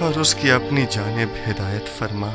और उसकी अपनी जानिब हिदायत फरमा।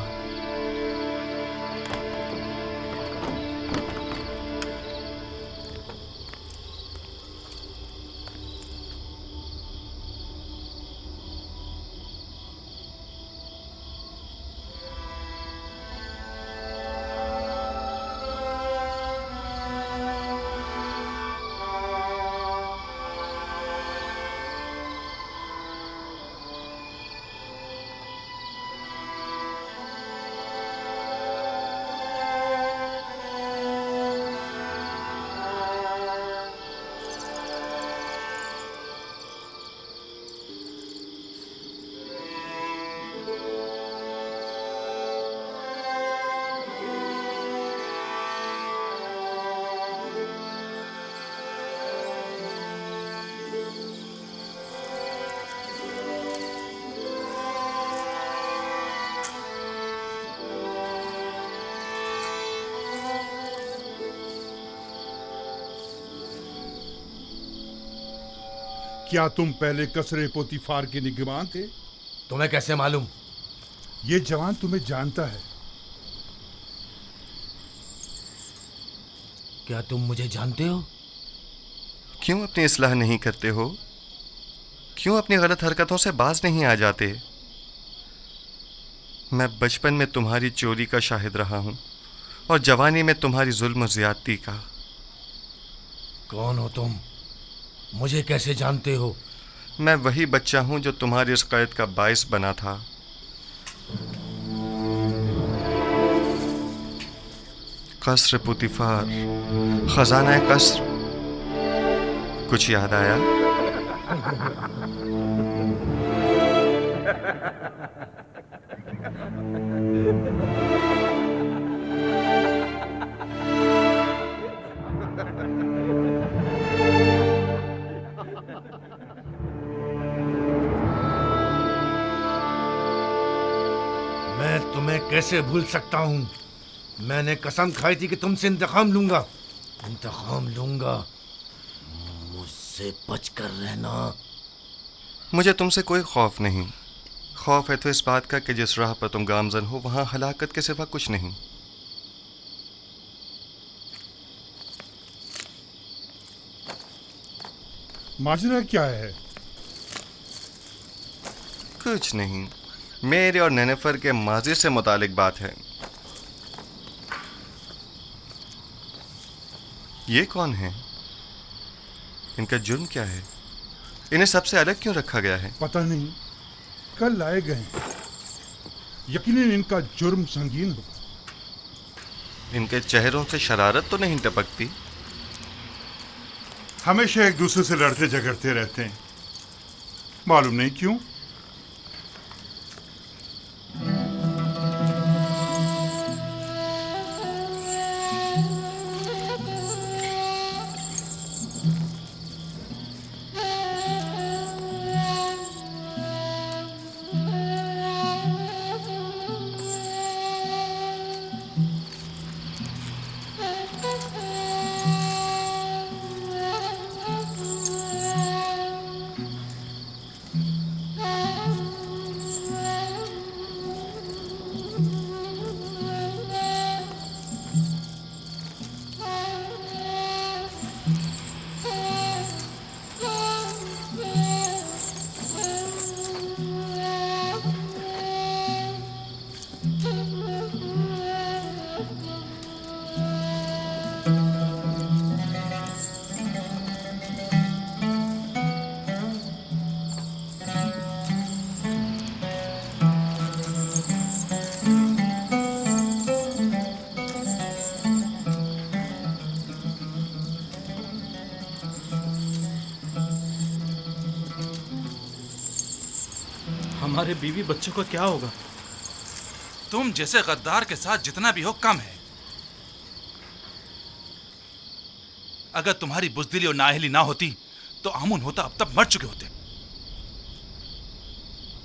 क्या तुम पहले कसरे पोतीफार के निगरान थे? तुम्हें कैसे मालूम? ये जवान तुम्हें जानता है। क्या तुम मुझे जानते हो? क्यों अपनी इस्लाह नहीं करते हो? क्यों अपनी गलत हरकतों से बाज नहीं आ जाते? मैं बचपन में तुम्हारी चोरी का शाहिद रहा हूं और जवानी में तुम्हारी जुल्म और ज्यादती का। कौन हो तुम? मुझे कैसे जानते हो? मैं वही बच्चा हूं जो तुम्हारी इस कैद का बाइस बना था। कसर पुतिफार, खजाना कसर, कुछ याद आया? मैं तुम्हें कैसे भूल सकता हूं? मैंने कसम खाई थी कि तुमसे इंतकाम लूंगा। इंतकाम लूंगा। मुझसे बचकर रहना। मुझे तुमसे कोई खौफ नहीं। खौफ है तो इस बात का कि जिस राह पर तुम गामजन हो वहां हलाकत के सिवा कुछ नहीं। माजरा क्या है? कुछ नहीं, मेरे और नेनेफर के माजी से मुतालिक बात है। ये कौन है? इनका जुर्म क्या है? इन्हें सबसे अलग क्यों रखा गया है? पता नहीं, कल लाए गए। यकीनन इनका जुर्म संगीन होगा। इनके चेहरों से शरारत तो नहीं टपकती? हमेशा एक दूसरे से लड़ते झगड़ते रहते हैं, मालूम नहीं क्यों। हमारे बीवी बच्चों का क्या होगा? तुम जैसे गद्दार के साथ जितना भी हो कम है। अगर तुम्हारी बुजदिली और नाअहली ना होती तो आमुन होता अब तक मर चुके होते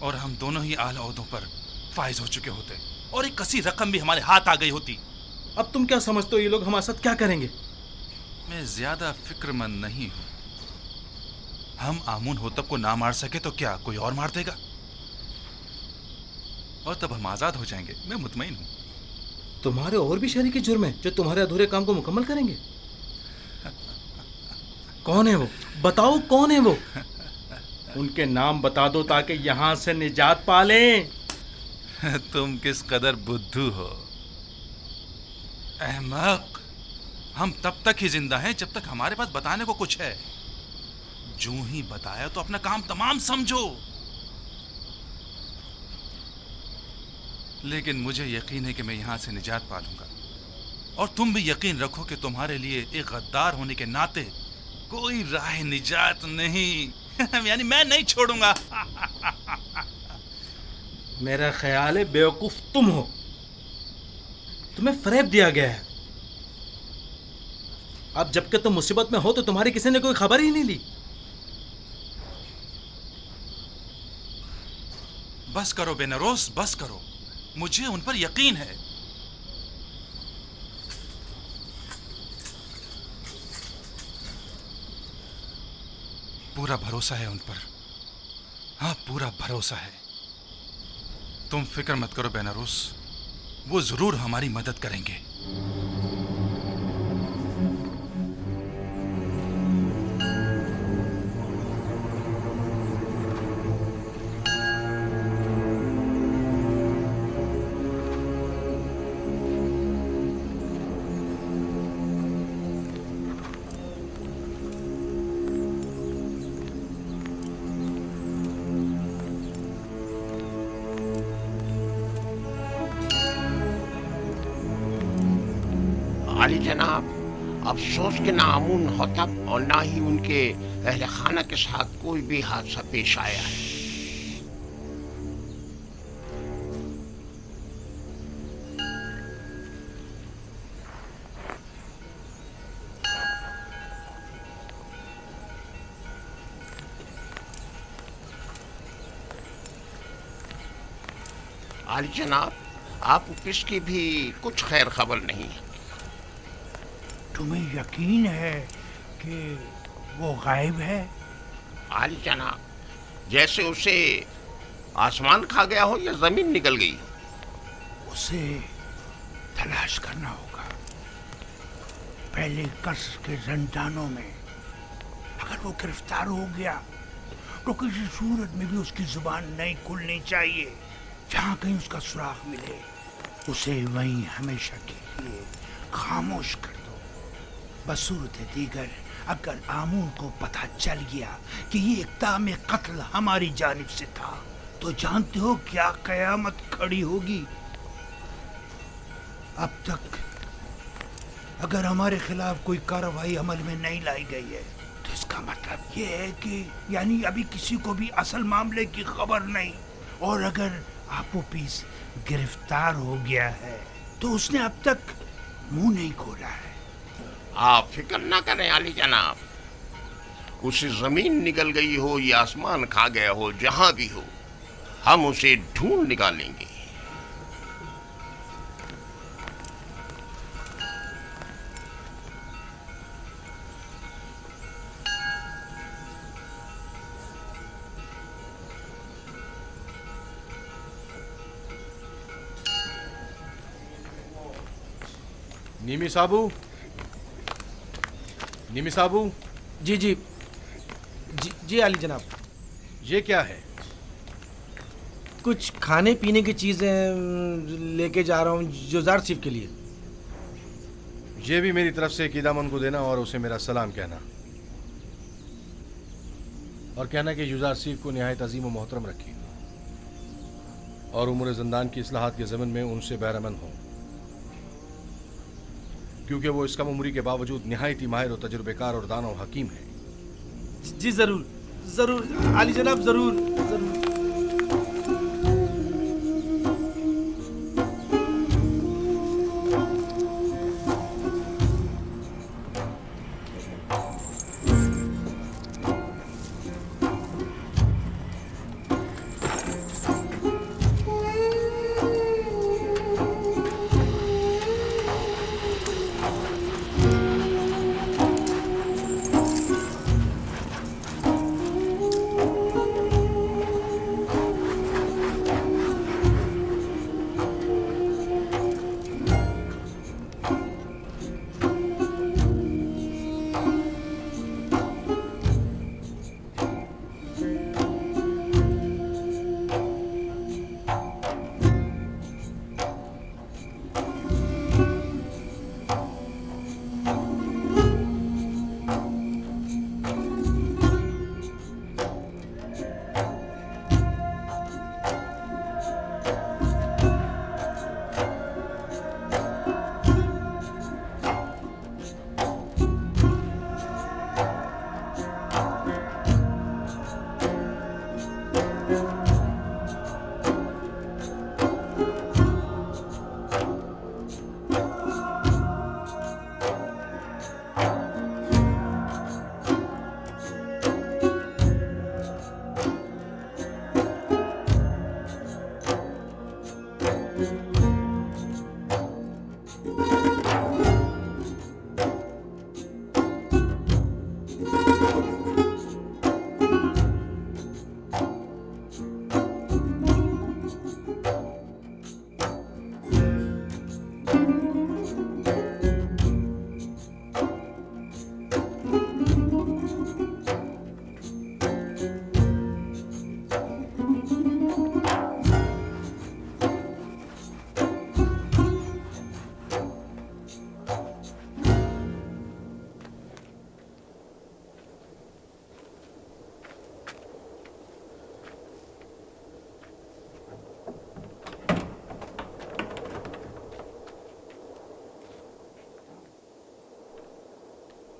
और हम दोनों ही आला ओहदों पर फाइज हो चुके होते और एक कसी रकम भी हमारे हाथ आ गई होती। अब तुम क्या समझते हो ये लोग हमारे साथ क्या करेंगे? मैं ज्यादा फिक्रमंद नहीं हूं। हम आमुन होतब को ना मार सके तो क्या कोई और मार देगा? और तब हम आज़ाद हो जाएंगे। मैं मुतमईन हूँ। तुम्हारे और भी शरीके जुर्म हैं जो तुम्हारे अधूरे काम को मुकम्मल करेंगे। कौन है वो? बताओ कौन है वो? उनके नाम बता दो ताकि यहाँ से निजात पा लें। तुम किस कदर बुद्धू हो अहमक। हम तब तक ही जिंदा हैं जब तक हमारे पास बताने को कुछ है। जो ही बताया तो अपना काम तमाम समझो। लेकिन मुझे यकीन है कि मैं यहां से निजात पा लूंगा, और तुम भी यकीन रखो कि तुम्हारे लिए एक गद्दार होने के नाते कोई राह निजात नहीं। यानी मैं नहीं छोड़ूंगा। मेरा ख्याल है बेवकूफ तुम हो। तुम्हें फरेब दिया गया है। अब जबकि तुम मुसीबत में हो तो तुम्हारी किसी ने कोई खबर ही नहीं ली। बस करो बेनरोस, बस करो। मुझे उन पर यकीन है। पूरा भरोसा है उन पर। हाँ, पूरा भरोसा है। तुम फिक्र मत करो बेनारोस, वो जरूर हमारी मदद करेंगे। आली जनाब, अफसोस के ना अमून होतब और ना ही उनके अहले खाना के साथ कोई भी हादसा पेश आया है। आली जनाब, आप किसकी भी कुछ खैर खबर नहीं है। तुम्हें यकीन है कि वो गायब है? आली जनाब, जैसे उसे आसमान खा गया हो या जमीन निकल गई हो। उसे तलाश करना होगा। पहले कसर के जंजानों में अगर वो गिरफ्तार हो गया तो किसी सूरत में भी उसकी जुबान नहीं खुलनी चाहिए। जहाँ कहीं उसका सुराग मिले उसे वहीं हमेशा के लिए खामोश कर दो। बसूरत दीगर अगर आमूर को पता चल गया कि ये इक़दाम कत्ल हमारी जानिब से था तो जानते हो क्या कयामत खड़ी होगी। अब तक अगर हमारे खिलाफ कोई कार्रवाई अमल में नहीं लाई गई है तो इसका मतलब ये है कि यानी अभी किसी को भी असल मामले की खबर नहीं। और अगर आपो पीस गिरफ्तार हो गया है तो उसने अब तक मुंह नहीं खोला है। आप फिक्र ना करें आली जनाब, उसे जमीन निकल गई हो या आसमान खा गया हो, जहां भी हो हम उसे ढूंढ निकालेंगे। नीमी साबू, नीमी साबू। जी जी जी जी आली जनाब। ये क्या है? कुछ खाने पीने की चीज़ें लेके जा रहा हूँ जुजार सिफ के लिए। ये भी मेरी तरफ से कीदामन को देना और उसे मेरा सलाम कहना, और कहना कि युजार सिफ को निहायत अजीम व मोहतरम रखी और उम्र ज़िंदान की इस्लाहात के ज़मन में उनसे बहरमन हो, क्योंकि वो इस कम उम्री के बावजूद निहायत ही माहिर और तजुर्बेकार और दाना और हकीम है। जी ज़रूर ज़रूर आली जनाब, ज़रूर ज़रूर।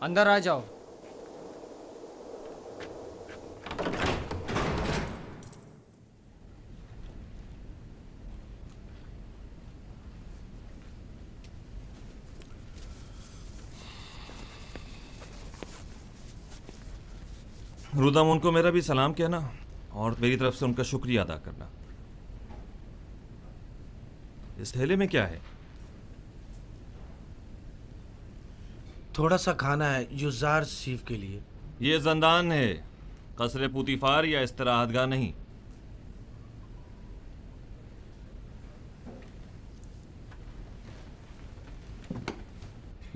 अंदर आ जाओ। रुदामुन को मेरा भी सलाम कहना और मेरी तरफ से उनका शुक्रिया अदा करना। इस थैले में क्या है? थोड़ा सा खाना है युजार सीफ के लिए। ये जंदान है, कसरे पुतिफार या इस्तराहतगाह नहीं।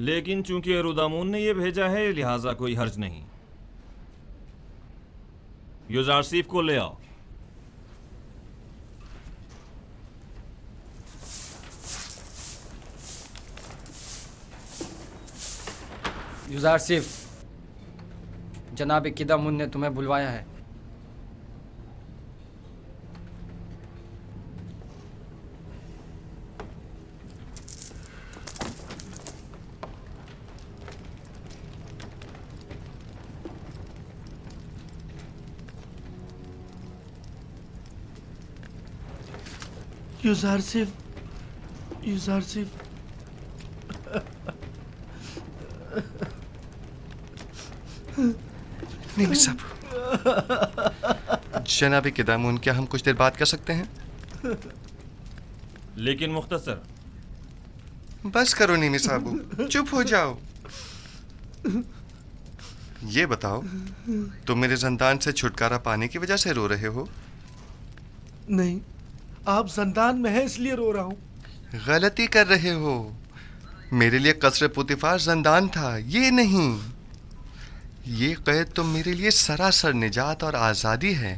लेकिन चूंकि रुदामुन ने यह भेजा है लिहाजा कोई हर्ज नहीं। युजार सीफ को ले आओ। युजार सिफ, जनाब किदामुन ने तुम्हें बुलवाया है। युजार सिफ, युजार सिफ। नहीं सब जनाब किदामुन, क्या हम कुछ देर बात कर सकते हैं? लेकिन मुख्तसर। बस करो नीमी साहब, चुप हो जाओ। ये बताओ, तुम मेरे जंदान से छुटकारा पाने की वजह से रो रहे हो? नहीं, आप जंदान में हैं इसलिए रो रहा हूं। गलती कर रहे हो। मेरे लिए कसरे पुतिफार जंदान था, ये नहीं। ये कैद तो मेरे लिए सरासर निजात और आज़ादी है।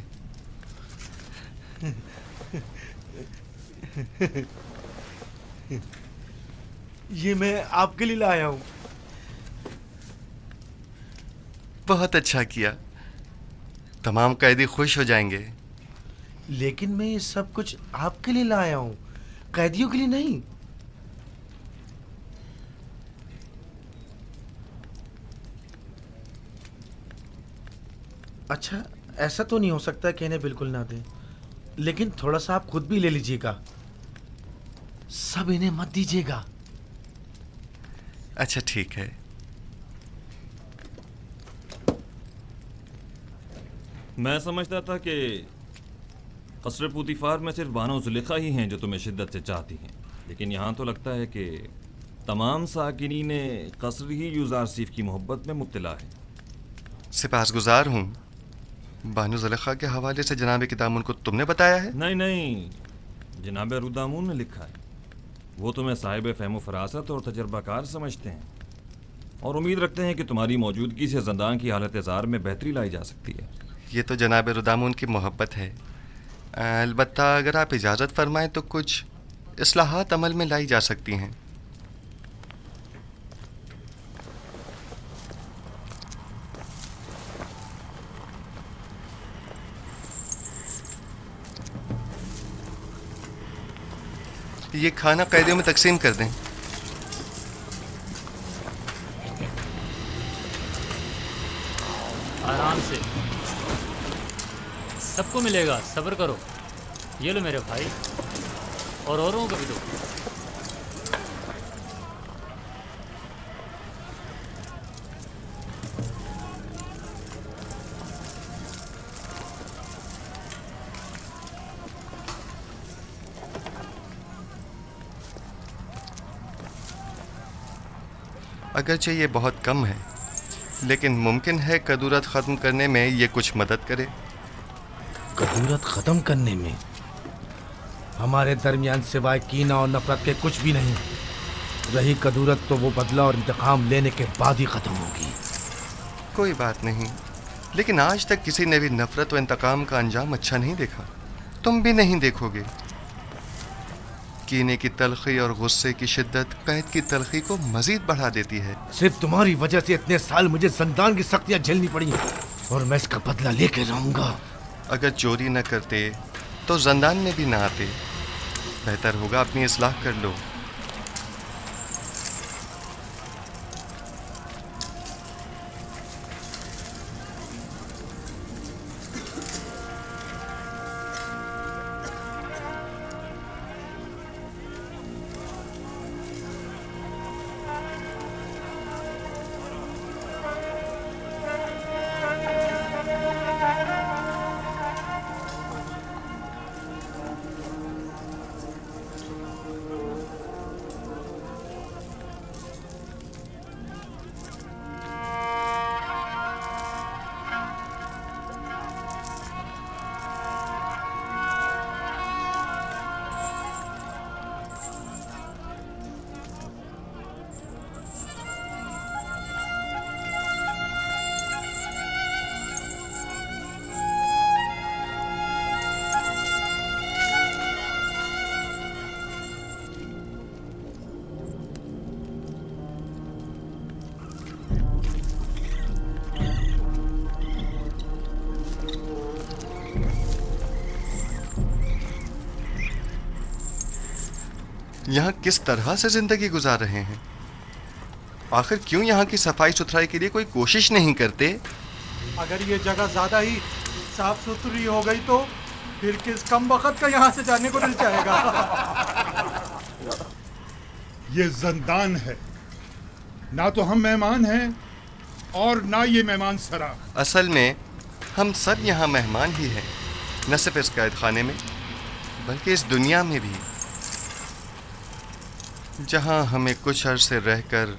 ये मैं आपके लिए लाया हूं। बहुत अच्छा किया, तमाम कैदी खुश हो जाएंगे। लेकिन मैं ये सब कुछ आपके लिए लाया हूं, कैदियों के लिए नहीं। अच्छा, ऐसा तो नहीं हो सकता कि इन्हें बिल्कुल ना दें, लेकिन थोड़ा सा आप खुद भी ले लीजिएगा। सब इन्हें मत दीजिएगा। अच्छा ठीक है। मैं समझता था कि कसरे पुतिफार में सिर्फ बानो जुलेखा ही हैं जो तुम्हें शिद्दत से चाहती हैं, लेकिन यहाँ तो लगता है कि तमाम साकिनीन कसर ही युजार सीफ की मोहब्बत में मुब्तला है। सिपासगुजार हूँ। बानो जुलेखा के हवाले से जनाब किदामुन को तुमने बताया है? नहीं नहीं, जनाब रुदामुन ने लिखा है। वो तुम्हें साहिब फ़हम फरासत और तजर्बाकार समझते हैं और उम्मीद रखते हैं कि तुम्हारी मौजूदगी से जंदान की हालत ज़ार में बेहतरी लाई जा सकती है। ये तो जनाब रुदामुन की मोहब्बत है। अलबत्ता अगर आप इजाज़त फरमाएं तो कुछ इस्लाहात अमल में लाई जा सकती हैं। ये खाना कैदियों में तकसीम कर दें। आराम से, सबको मिलेगा, सब्र करो। ये लो मेरे भाई, और औरों को भी दो। अगरचे ये बहुत कम है, लेकिन मुमकिन है कदूरत ख़त्म करने में ये कुछ मदद करे। कदूरत ख़त्म करने में? हमारे दरमियान सिवाय कीना और नफरत के कुछ भी नहीं। रही कदूरत तो वो बदला और इंतकाम लेने के बाद ही ख़त्म होगी। कोई बात नहीं, लेकिन आज तक किसी ने भी नफरत व इंतकाम का अंजाम अच्छा नहीं देखा। तुम भी नहीं देखोगे। कीने की तलखी और गुस्से की शिद्दत कैद की तलखी को मजीद बढ़ा देती है। सिर्फ तुम्हारी वजह से इतने साल मुझे जंदान की सख्तियां झेलनी पड़ी और मैं इसका बदला लेके रहूंगा। अगर चोरी न करते तो जंदान में भी ना आते। बेहतर होगा अपनी इस्लाह कर लो। यहाँ किस तरह से जिंदगी गुजार रहे हैं? आखिर क्यों यहाँ की सफाई सुथराई के लिए कोई कोशिश नहीं करते? अगर ये जगह ज्यादा ही साफ सुथरी हो गई तो फिर किस कम वक्त का यहाँ से जाने को दिल चाहेगा। ये जिंदान है, ना तो हम मेहमान हैं और ना ये मेहमान सरा। असल में हम सब यहाँ मेहमान ही हैं, न सिर्फ इस कैद खाने में बल्कि इस दुनिया में भी, जहाँ हमें कुछ अरसे रहकर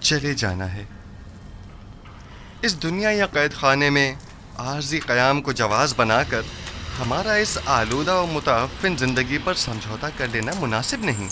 चले जाना है। इस दुनिया या कैद खाने में आर्जी क़याम को जवाज़ बनाकर हमारा इस आलूदा और मुताफ़िन ज़िंदगी पर समझौता कर लेना मुनासिब नहीं।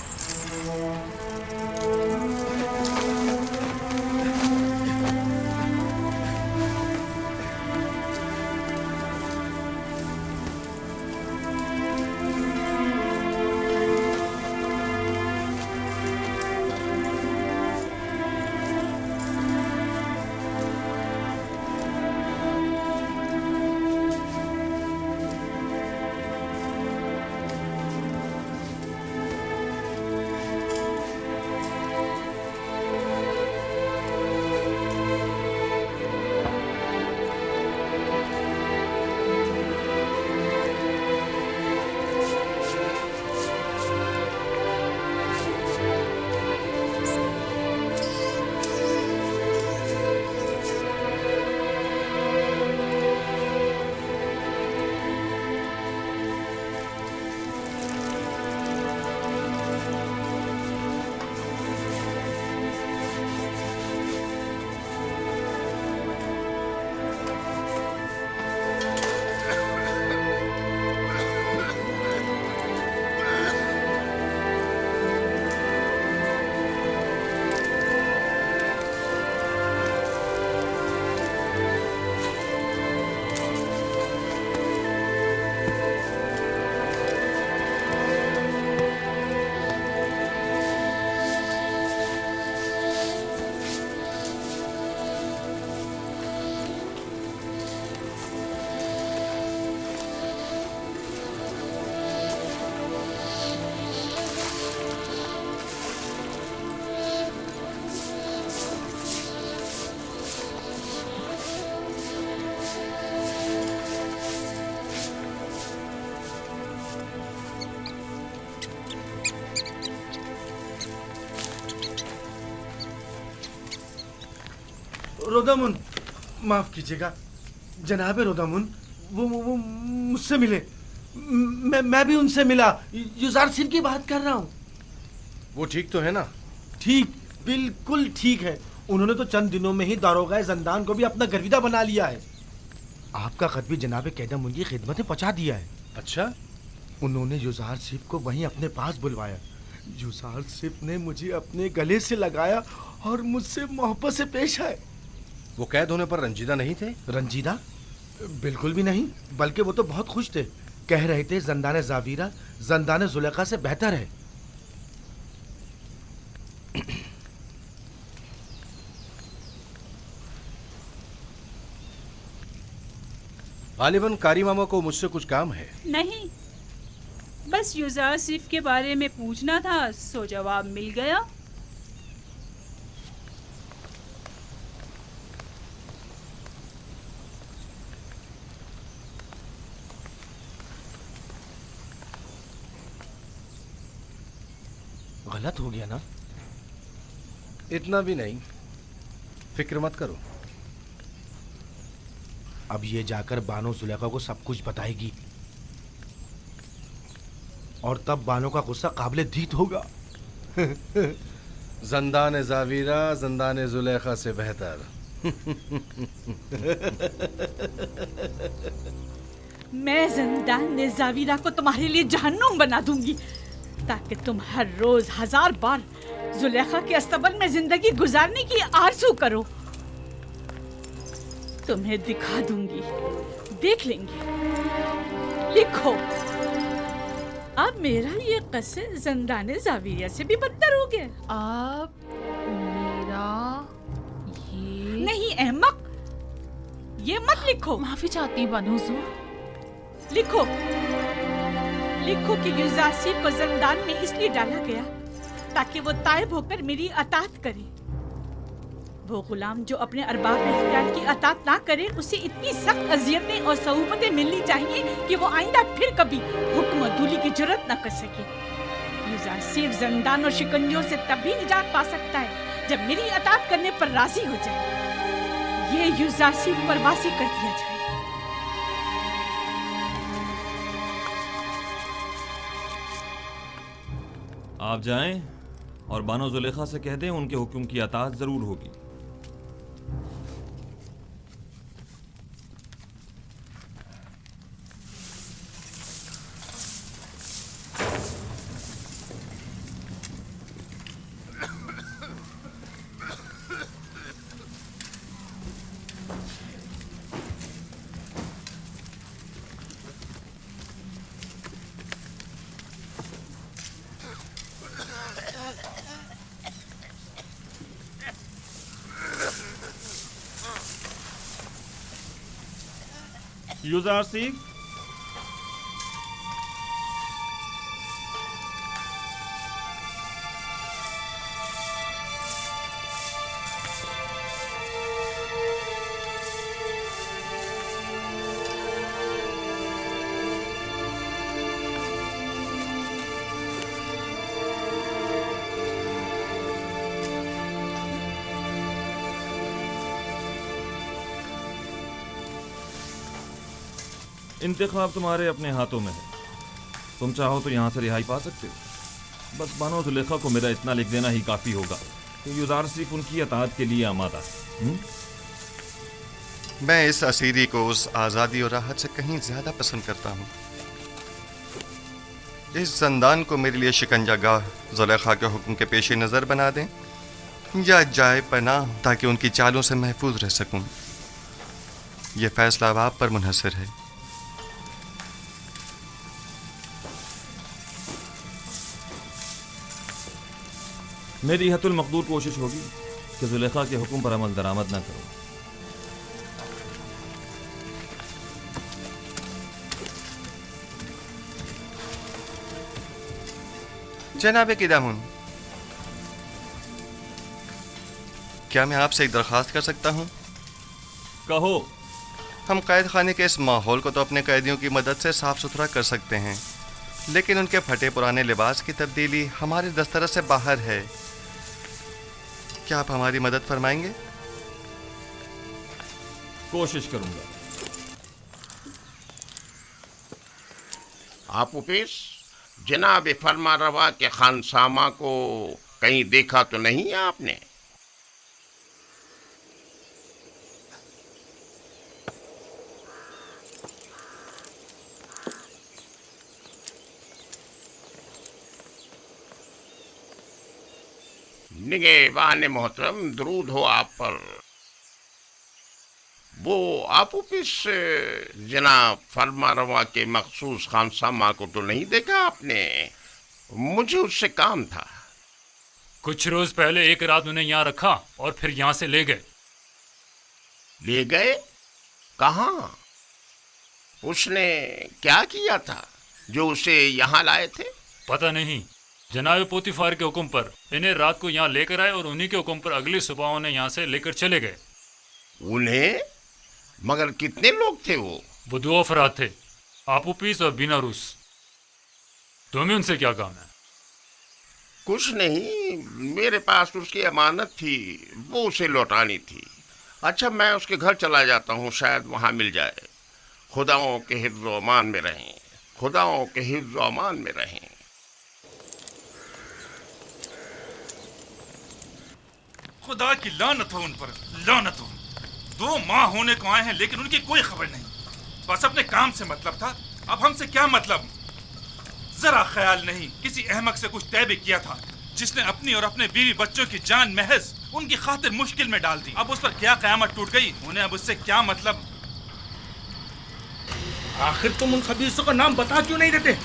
रोदामुन, माफ कीजिएगा जनाब रोदामुन, वो मुझसे मिले। मैं भी उनसे मिला। युजार सिंह की बात कर रहा हूँ। वो ठीक तो है ना? ठीक, बिल्कुल ठीक है। उन्होंने तो चंद दिनों में ही दारोगा ज़ंदान को भी अपना गर्विदा बना लिया है। आपका खत भी जनाब कैदम उनकी खिदमत में पहुंचा दिया है। अच्छा? उन्होंने युजार सिफ को वहीं अपने पास बुलवाया। युजार सिफ ने मुझे अपने गले से लगाया और मुझसे मोहब्बत से पेश आए। वो कैद होने पर रंजीदा नहीं थे? रंजीदा? बिल्कुल भी नहीं, बल्कि वो तो बहुत खुश थे। कह रहे थे ज़ंदान ज़ावीरा ज़ंदान ज़ुलेखा से बेहतर है। गालिबन कारी मामा को मुझसे कुछ काम है। नहीं, बस युजार सिफ के बारे में पूछना था, सो जवाब मिल गया। गलत हो गया ना? इतना भी नहीं, फिक्र मत करो। अब ये जाकर बानो जुलेखा को सब कुछ बताएगी और तब बानो का गुस्सा काबिले दीद होगा। ज़ंदान ज़ावीरा ज़ंदान ज़ुलेखा से बेहतर। मैं ज़ंदान ज़ावीरा को तुम्हारे लिए जहन्नुम बना दूंगी, ताकि तुम हर रोज 1000 बार जुलेखा के अस्तबल में जिंदगी गुजारने की आरज़ू करो। तुम्हें दिखा दूंगी, देख लेंगे। लिखो, अब मेरा ये कस्से ज़ंदान ज़ावीरा से भी बदतर हो गया। अब मेरा ये नहीं अहमक, ये मत लिखो। माफी चाहती हूँ बानो हुजूर। लिखो, लिखो कि युजारसीफ को जिंदान में इसलिए डाला गया ताकि वो ताइब होकर मेरी अतात करे। वो गुलाम जो अपने अरबाब इख्तियार की अतात ना करे, उसे इतनी सख्त अजियतें और सहूमतें मिलनी चाहिए कि वो आइंदा फिर कभी हुक्म अदूली की जुर्रत न कर सके। युजारसीफ जिंदान और शिकंजों से तभी निजात पा सकता है जब मेरी अतात करने पर राजी हो जाए। ये युजारसीफ पर वासी कर दिया जाए। आप जाएं और बानो जुलेखा से कह दें उनके हुक्म की अताअत जरूर होगी। युजारसीफ, इंतखाब तुम्हारे अपने हाथों में है। तुम चाहो तो यहाँ से रिहाई पा सकते हो। बस बानो जुलेखा को मेरा इतना लिख देना ही काफ़ी होगा कि युजारसीफ उनकी अताअत के लिए आमादा है। मैं इस असीरी को उस आज़ादी और राहत से कहीं ज़्यादा पसंद करता हूँ। इस जिंदान को मेरे लिए शिकंजागाह जुलेखा के हुक्म के पेश नज़र बना दें या जाए पनाह ताकि उनकी चालों से महफूज रह सकूँ। यह फैसला अब आप पर मुनहसर है। मेरी हतुल मकदूर कोशिश होगी कि जुलेखा के हुक्म पर अमल दरामद न करो। जनाबे किदामुन, क्या मैं आपसे एक दरख्वास्त कर सकता हूँ? कहो। हम कैद खाने के इस माहौल को तो अपने कैदियों की मदद से साफ सुथरा कर सकते हैं, लेकिन उनके फटे पुराने लिबास की तब्दीली हमारे दस्तरस से बाहर है। क्या आप हमारी मदद फरमाएंगे? कोशिश करूंगा। आप उपेश, जनाब फरमा रवा के खानसामा को कहीं देखा तो नहीं है आपने? निगहबान मोहतरम, दरूद हो आप पर। वो आप ऑफिस जनाब फरमा रवा के मखसूस खानसामा को तो नहीं देखा आपने? मुझे उससे काम था। कुछ रोज पहले एक रात उन्हें यहाँ रखा और फिर यहाँ से ले गए। ले गए? कहाँ? उसने क्या किया था जो उसे यहाँ लाए थे? पता नहीं। जनाब पोतीफार के हुक्म पर इन्हें रात को यहाँ लेकर आए और उन्हीं के हुक्म पर अगली सुबह उन्हें यहाँ से लेकर चले गए। उन्हें? मगर कितने लोग थे वो? वो 2 अफराद थे, आपूपीस और बीनारूस। तुम्हें उनसे क्या काम है? कुछ नहीं, मेरे पास उसकी अमानत थी, वो उसे लौटानी थी। अच्छा, मैं उसके घर चला जाता हूँ, शायद वहाँ मिल जाए। खुदाओं के हिफ्ज़ व अमान में रहें, खुदाओं के हिफ्ज़ व अमान में रहें। खुदा की लानत हो उन पर, लानत हो। 2 माह होने को आए हैं लेकिन उनकी कोई खबर नहीं। बस अपने काम से मतलब था, अब हमसे क्या मतलब? जरा ख्याल नहीं, किसी अहमक से कुछ तय भी किया था जिसने अपनी और अपने बीवी बच्चों की जान महज उनकी खातिर मुश्किल में डाल दी। अब उस पर क्या कयामत टूट गई, उन्हें अब उससे क्या मतलब? आखिर तुम उन खबीसों का नाम बता क्यों नहीं देते?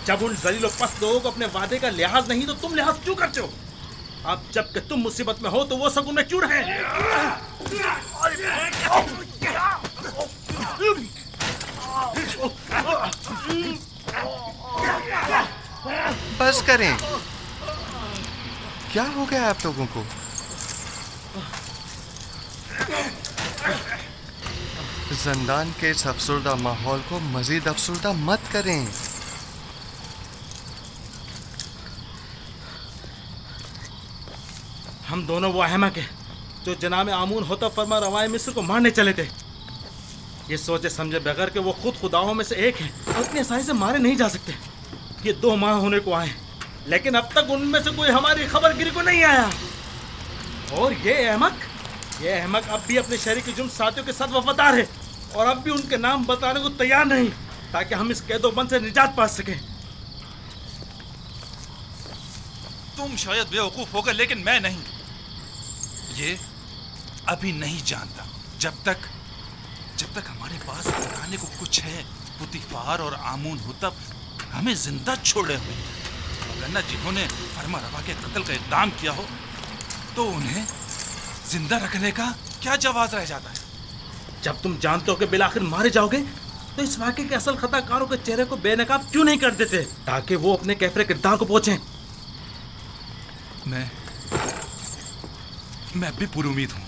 जब उन जलील पस्त लोगों को अपने वादे का लिहाज नहीं तो तुम लिहाज क्यों करते हो? अब जबकि तुम मुसीबत में हो तो वो सब उनमें क्यों रहे? बस करें। क्या हो गया आप लोगों को? जिंदान के इस अफसरदा माहौल को मजीद अफसरदा मत करें। हम दोनों वो अहमक हैं जो जनाब आमून होता फरमा रवाए मिस्र को मारने चले थे। ये सोचे समझे बगैर कि वो खुद खुदाओं में से एक हैं और इतनी आसानी से मारे नहीं जा सकते। ये 2 माह होने को आए, लेकिन अब तक उनमें से कोई हमारी खबरगिरी को नहीं आया। और ये अहमक अब भी अपने शरीक जुर्म साथियों के साथ वफादार है और अब भी उनके नाम बताने को तैयार नहीं, ताकि हम इस कैदोबंद से निजात पा सकें। तुम शायद बेवकूफ होगा, लेकिन मैं नहीं। ये अभी नहीं जानता। जब तक हमारे पास बताने को कुछ है, पुतीफार और आमून हुतब हमें जिंदा छोड़े हुए, वरना जिन्होंने फरमा रवा के कत्ल का इक़दाम किया हो तो उन्हें जिंदा रखने का क्या जवाब रह जाता है? जब तुम जानते हो कि बिलाखिर मारे जाओगे, तो इस वाक़े के असल खताकारों के चेहरे को बेनकाब क्यों नहीं कर देते, ताकि वो अपने कैफरे किरदार को पहुंचे। मैं अब भी पुरुमीद हूँ।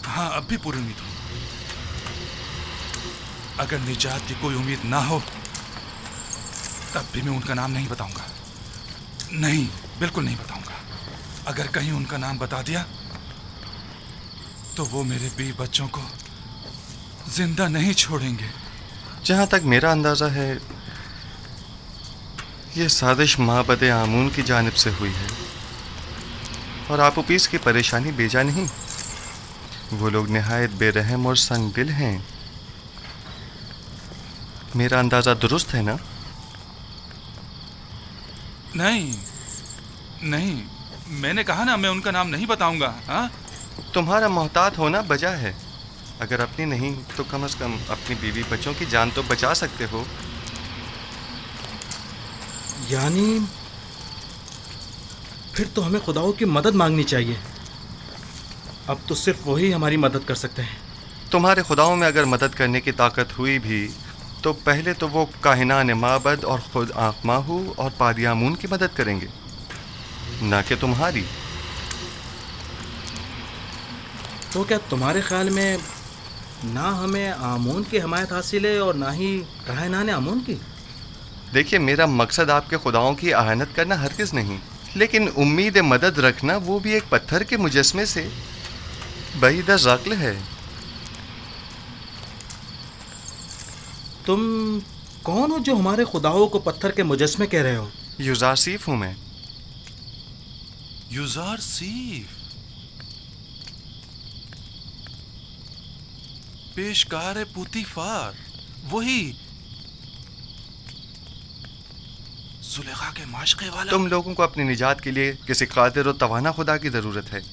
हाँ, अब भी पुरुमीद हूँ। अगर निजात की कोई उम्मीद ना हो तब भी मैं उनका नाम नहीं बताऊंगा। नहीं, बिल्कुल नहीं बताऊंगा। अगर कहीं उनका नाम बता दिया तो वो मेरे बीवी बच्चों को जिंदा नहीं छोड़ेंगे। जहाँ तक मेरा अंदाज़ा है, ये साजिश माबद आमून की जानिब से हुई है और आपूपीस की परेशानी बेजा नहीं। वो लोग निहायत बेरहम और संग दिल हैं। मेरा अंदाज़ा दुरुस्त है ना? नहीं, मैंने कहा ना, मैं उनका नाम नहीं बताऊंगा। हाँ, तुम्हारा मोहतात होना बजा है। अगर अपनी नहीं तो कम से कम अपनी बीवी बच्चों की जान तो बचा सकते हो। यानी फिर तो हमें खुदाओं की मदद मांगनी चाहिए। अब तो सिर्फ वही हमारी मदद कर सकते हैं। तुम्हारे खुदाओं में अगर मदद करने की ताकत हुई भी तो पहले तो वो काहिनान माबद और खुद आँखमाहू और पादियामून की मदद करेंगे, ना कि तुम्हारी। तो क्या तुम्हारे ख्याल में ना हमें आमून की हमायत हासिल है और ना ही काहिनान आमून की? देखिए, मेरा मकसद आपके खुदाओं की आहानत करना हरगिज़ नहीं, लेकिन उम्मीद मदद रखना वो भी एक पत्थर के मुजस्मे से बईद ज़क्ल है। तुम कौन हो जो हमारे खुदाओं को पत्थर के मुजस्मे कह रहे हो? युजारसीफ हूँ मैं। युजारसीफ, पेशकार पुतीफार, वही जुलेखा के माशक़े वाला। तुम लोगों को अपनी निजात के लिए किसी कादिर और तवाना खुदा की ज़रूरत है।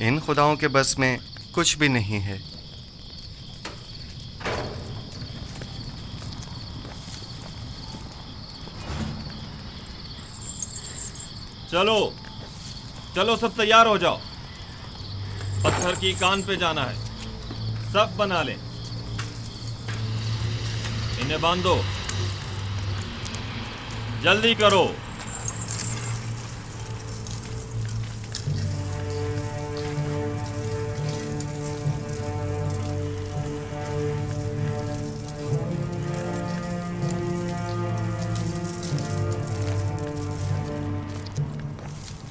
इन खुदाओं के बस में कुछ भी नहीं है। चलो सब तैयार हो जाओ। पत्थर की कान पे जाना है। सब बना लें। इन्हें बांधो, जल्दी करो।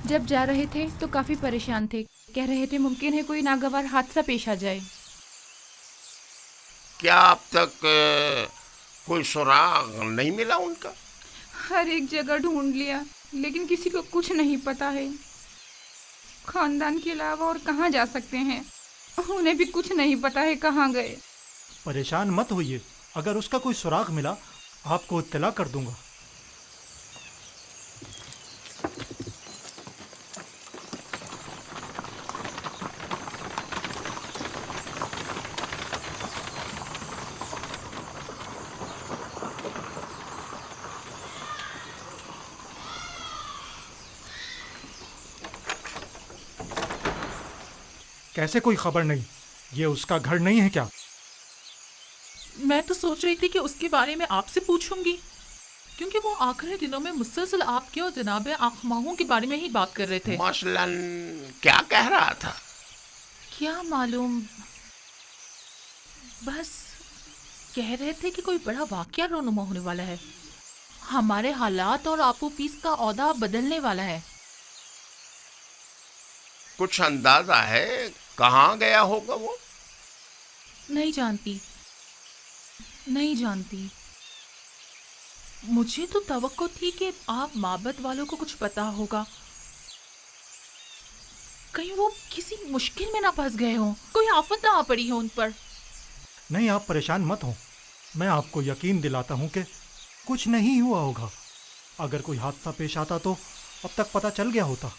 जब जा रहे थे तो काफी परेशान थे। कह रहे थे मुमकिन है कोई नागवार हादसा पेश आ जाए। क्या अब तक कोई सुराग नहीं मिला उनका? हर एक जगह ढूंढ लिया, लेकिन किसी को कुछ नहीं पता है। खानदान के अलावा और कहाँ जा सकते हैं, उन्हें भी कुछ नहीं पता है कहाँ गए। परेशान मत होइए, अगर उसका कोई सुराग मिला आपको इत्तला कर दूंगा। कैसे कोई खबर नहीं? ये उसका घर नहीं है क्या? मैं तो सोच रही थी कि उसके बारे में आपसे पूछूंगी क्योंकि वो आखिरी दिनों में मुसलसल आपके और जनाब आखमाहू के बारे में ही बात कर रहे थे। मसलन क्या कह रहा था? क्या मालूम, बस कह रहे थे कि कोई बड़ा वाकया रोनुमा होने वाला है, हमारे हालात और आपो पीस का औदा बदलने वाला है। कुछ अंदाजा है कहाँ गया होगा वो? नहीं जानती। मुझे तो तवक्को थी कि आप माबद वालों को कुछ पता होगा, कहीं वो किसी मुश्किल में ना फंस गए हों, कोई आफत ना आ पड़ी हो उन पर। नहीं, आप परेशान मत हो, मैं आपको यकीन दिलाता हूँ कि कुछ नहीं हुआ होगा। अगर कोई हादसा पेश आता तो अब तक पता चल गया होता।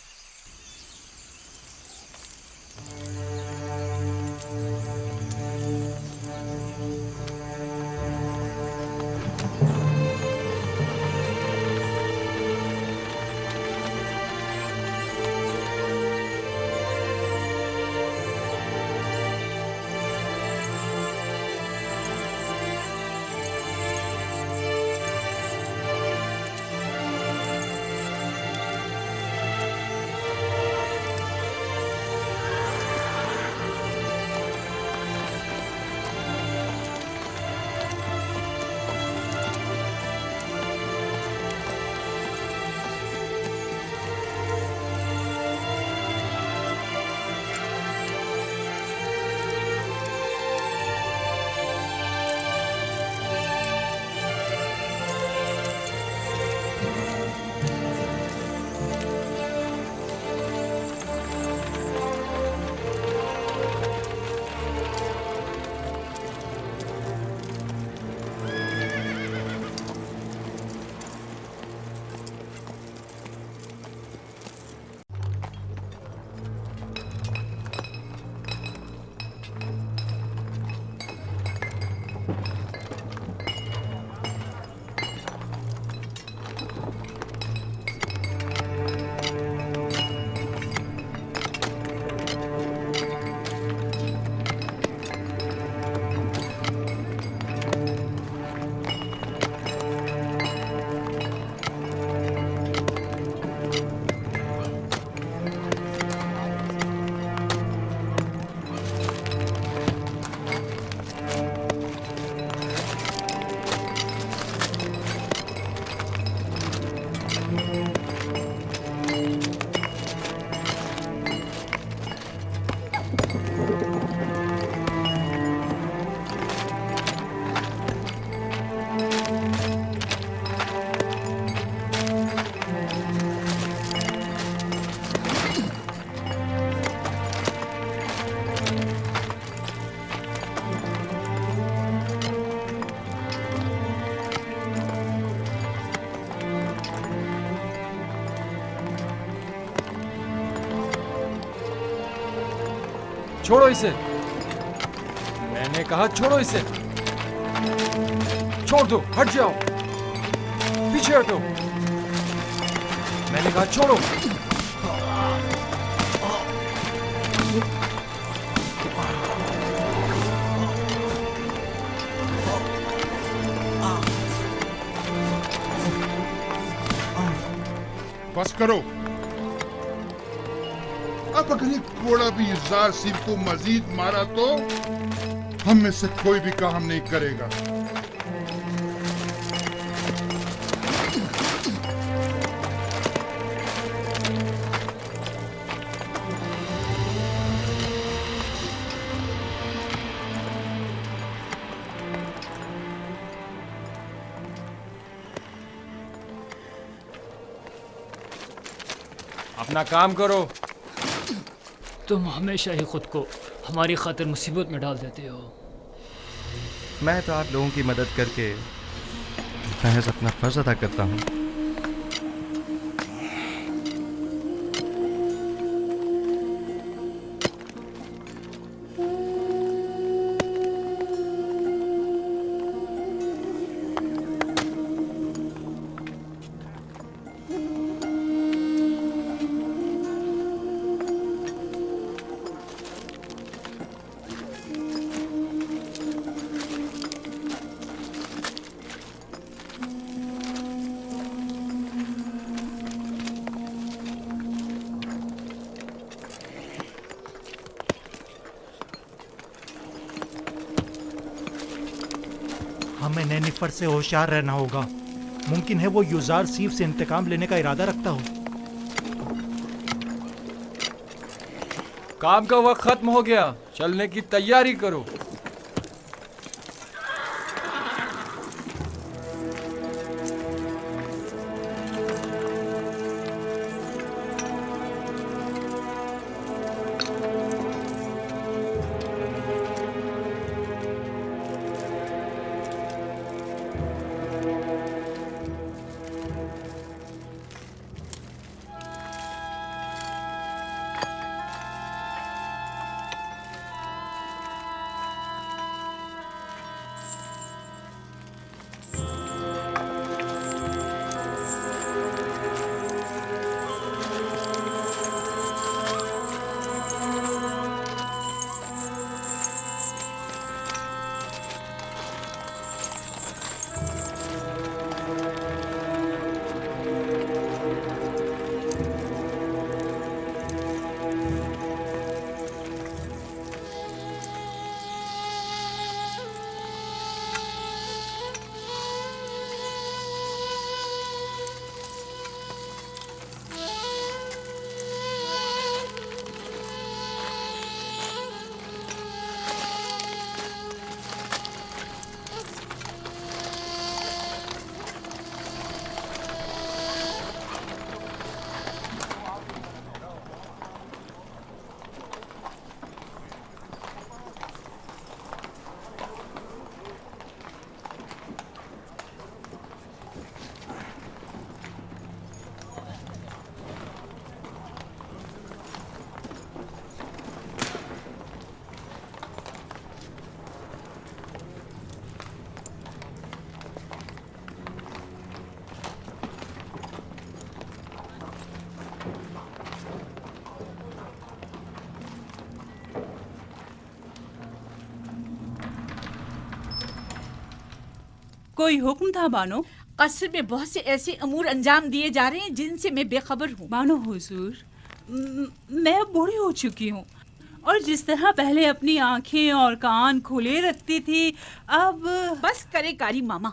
छोड़ो इसे, मैंने कहा छोड़ो इसे। छोड़ दो, हट जाओ, पीछे हटो, मैंने कहा छोड़ो। बस करो। अब अगर ये घोड़ा भी जार सिंह को मजीद मारा तो हम में से कोई भी काम नहीं करेगा। अपना काम करो। तुम हमेशा ही खुद को हमारी खातिर मुसीबत में डाल देते हो। मैं तो आप लोगों की मदद करके महज अपना फर्ज अदा करता हूँ। हमें नैनीफर से होशियार रहना होगा। मुमकिन है वो युजार सीफ से इंतकाम लेने का इरादा रखता हो। काम का वक्त खत्म हो गया, चलने की तैयारी करो। कोई हुक्म था बानो? कसर में बहुत से ऐसे अमूर अंजाम दिए जा रहे हैं जिनसे मैं बेखबर हूँ। बानो हुजूर, मैं अब बूढ़ी हो चुकी हूँ और जिस तरह पहले अपनी आंखें और कान खुले रखती थी, अब बस करे कारी मामा।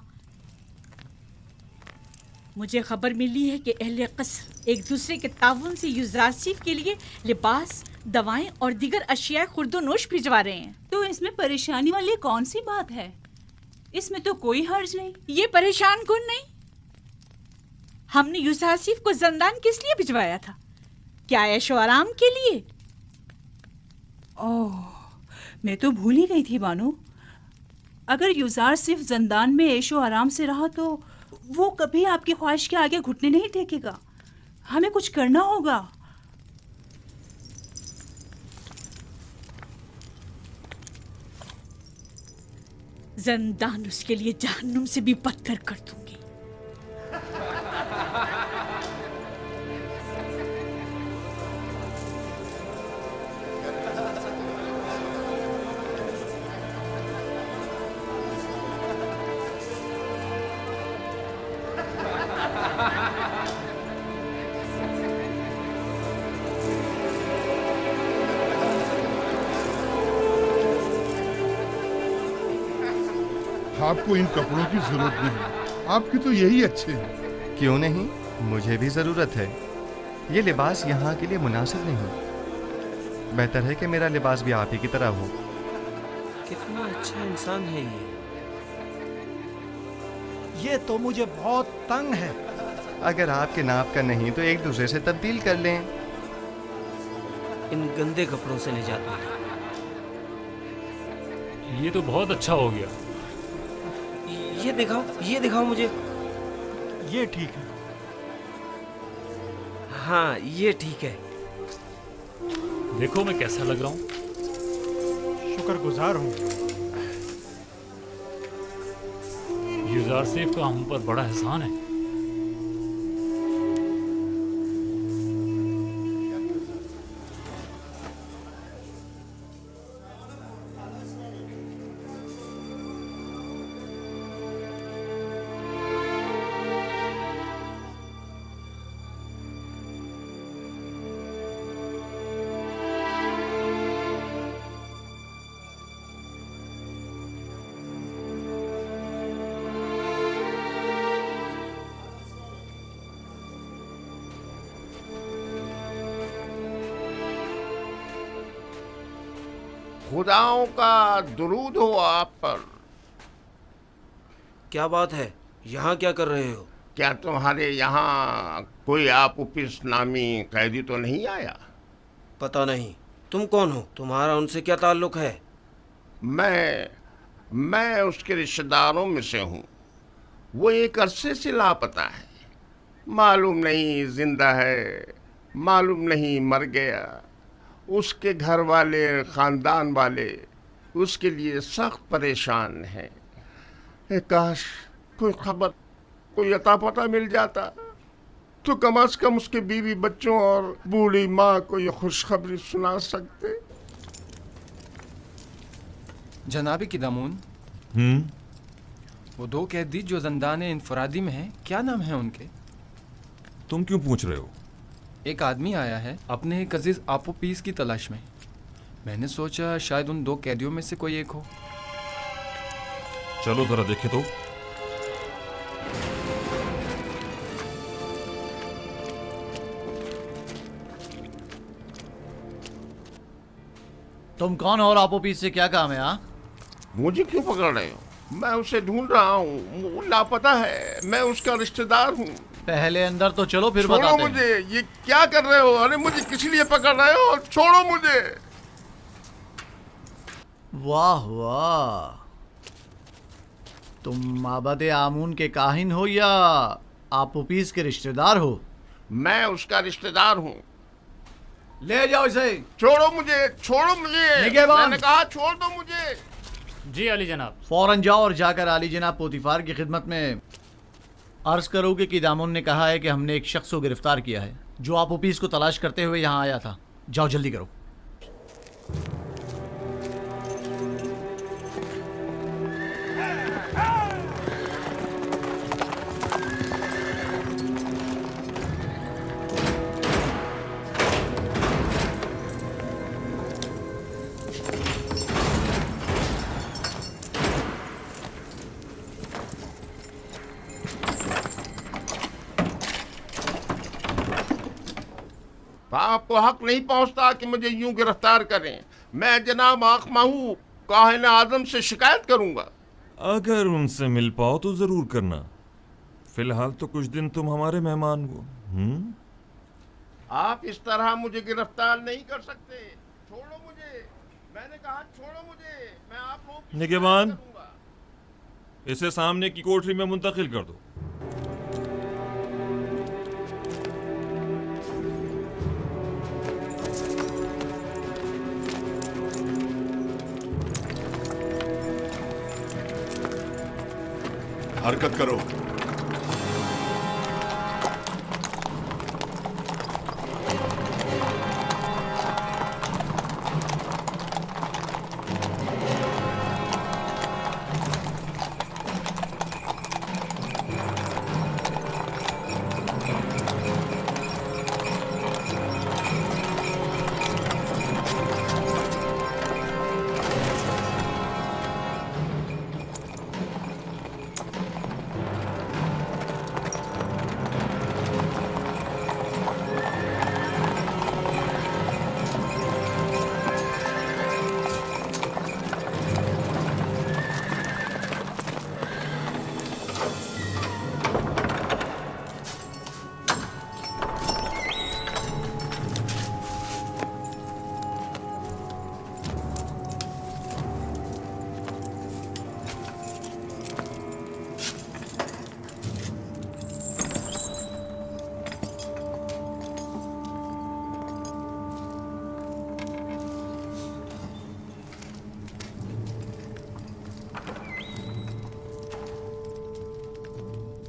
मुझे खबर मिली है कि अहले कसर एक दूसरे के ताउन से युजारसीफ के लिए लिबास, दवाएं और दीगर अशिया खुर्दोनोश भिजवा रहे हैं। तो इसमें परेशानी वाली कौन सी बात है? इसमें तो कोई हर्ज नहीं। ये परेशान कौन नहीं? हमने युजारसीफ को जंदान किस लिए भिजवाया था? क्या ऐशो आराम के लिए? ओह, मैं तो भूल ही गई थी बानो। अगर युजार सिर्फ जंदान में ऐशो आराम से रहा तो वो कभी आपकी ख्वाहिश के आगे घुटने नहीं टेकेगा। हमें कुछ करना होगा। जंदान उसके लिए जहन्नुम से भी बदतर कर दूंगी। आपको इन कपड़ों की जरूरत नहीं, आपके तो यही अच्छे हैं। क्यों नहीं, मुझे भी जरूरत है। ये लिबास यहाँ के लिए मुनासिब नहीं। बेहतर है कि मेरा लिबास भी आप ही की तरह हो। कितना अच्छा इंसान है ये तो मुझे बहुत तंग है। अगर आपके नाप का नहीं तो एक दूसरे से तब्दील कर लें। इन गंदे कपड़ों से निजात मिली। ये तो बहुत अच्छा हो गया। ये दिखाओ मुझे। ये ठीक है। हाँ, ये ठीक है। देखो मैं कैसा लग रहा हूँ। शुक्रगुजार हूँ। युजारसीफ का हम पर बड़ा एहसान है। खुदाओं का दुरूद हो आप पर। क्या बात है, यहाँ क्या कर रहे हो? क्या तुम्हारे यहाँ कोई आपूपिस नामी कैदी तो नहीं आया? पता नहीं। तुम कौन हो? तुम्हारा उनसे क्या ताल्लुक है? मैं उसके रिश्तेदारों में से हूँ। वो एक अरसे से लापता है। मालूम नहीं जिंदा है, मालूम नहीं मर गया। उसके घर वाले, खानदान वाले उसके लिए सख्त परेशान हैं। काश कोई खबर, कोई अता पता मिल जाता तो कम से कम उसके बीवी बच्चों और बूढ़ी माँ को ये खुशखबरी सुना सकते। जनाबी किदामून, वो दो कैदी जो ज़ंदान इनफरादी में हैं, क्या नाम है उनके? तुम क्यों पूछ रहे हो? एक आदमी आया है अपने एक अजीज आपोपीस की तलाश में। मैंने सोचा शायद उन दो कैदियों में से कोई एक हो। चलो जरा देखे तो। तुम कौन हो और आपोपीस से क्या काम है? मुझे क्यों पकड़ रहे हो? मैं उसे ढूंढ रहा हूँ, वो लापता है। मैं उसका रिश्तेदार हूँ। पहले अंदर तो चलो, फिर छोड़ो बताते मुझे। ये क्या कर रहे हो? अरे मुझे किस लिए पकड़ रहे हो? छोड़ो मुझे। वाह वाह, तुम माबद आमून के काहिन हो या आपोपीस के रिश्तेदार हो? मैं उसका रिश्तेदार हूँ। ले जाओ इसे। छोड़ो मुझे, छोड़ो मुझे। निगहबान। मैंने कहा छोड़ दो मुझे। जी अली जनाब। फौरन जाओ और जाकर आली जनाब पोतीफार की खिदमत में अर्ज करोगे कि दामोन ने कहा है कि हमने एक शख्स को गिरफ्तार किया है जो आपोपीस को तलाश करते हुए यहाँ आया था। जाओ जल्दी करो। आपको हक नहीं पहुंचता कि मुझे यूं गिरफ्तार करें। मैं जनाब आखमाहू काहिन आजम से शिकायत करूंगा। अगर उनसे मिल पाओ तो जरूर करना। फिलहाल तो कुछ दिन तुम हमारे मेहमान हो। आप इस तरह मुझे गिरफ्तार नहीं कर सकते। छोड़ो मुझे। मैंने कहा छोड़ो मुझे। मैं आप लोगों की निगहबान, इसे सामने की कोठरी में मुंतकिल कर दो। हरकत करो।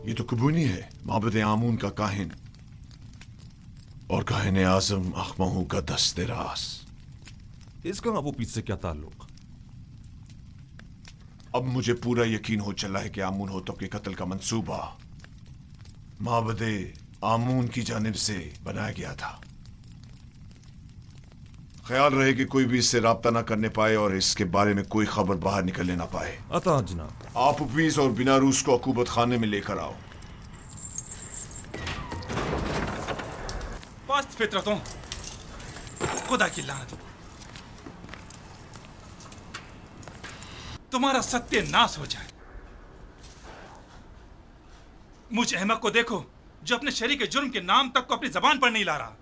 ये तो कुबूनी है, माबद आमून का काहिन और काहिन आजम अखमहू का दस्ते रास। इसका आपोपीस से क्या ताल्लुक? अब मुझे पूरा यकीन हो चला है कि आमून होतब के कत्ल का मंसूबा माबद आमून की जानिब से बनाया गया था। ख्याल रहे कि कोई भी इससे राब्ता ना करने पाए और इसके बारे में कोई खबर बाहर निकलने ना पाए। अता जनाब। आप उपीस और बिना रूस को अकूबत खाने में लेकर आओ। पास्त फितरतों, खुदा की लानत। तुम्हारा सत्यानाश हो जाए। मुझ अहमक को देखो जो अपने शरीक के जुर्म के नाम तक को अपनी जबान पर नहीं ला रहा,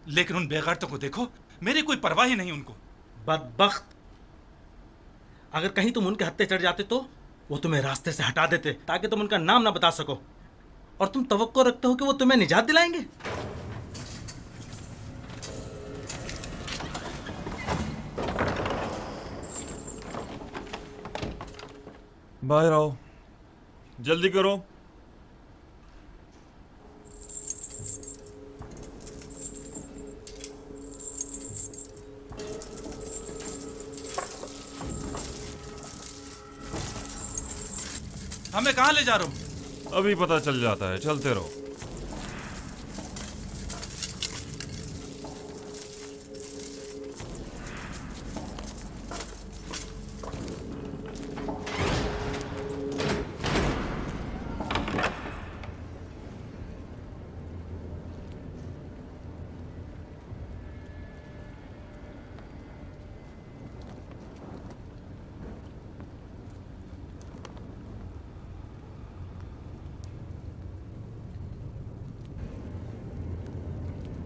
लेकिन उन बेगैरतों को देखो, मेरी कोई परवाह ही नहीं उनको। बदबख्त, अगर कहीं तुम उनके हत्थे चढ़ जाते तो वो तुम्हें रास्ते से हटा देते ताकि तुम उनका नाम ना बता सको, और तुम तवक्को रखते हो कि वो तुम्हें निजात दिलाएंगे। बाहर आओ, जल्दी करो। हमें कहाँ ले जा रहे हो? अभी पता चल जाता है, चलते रहो।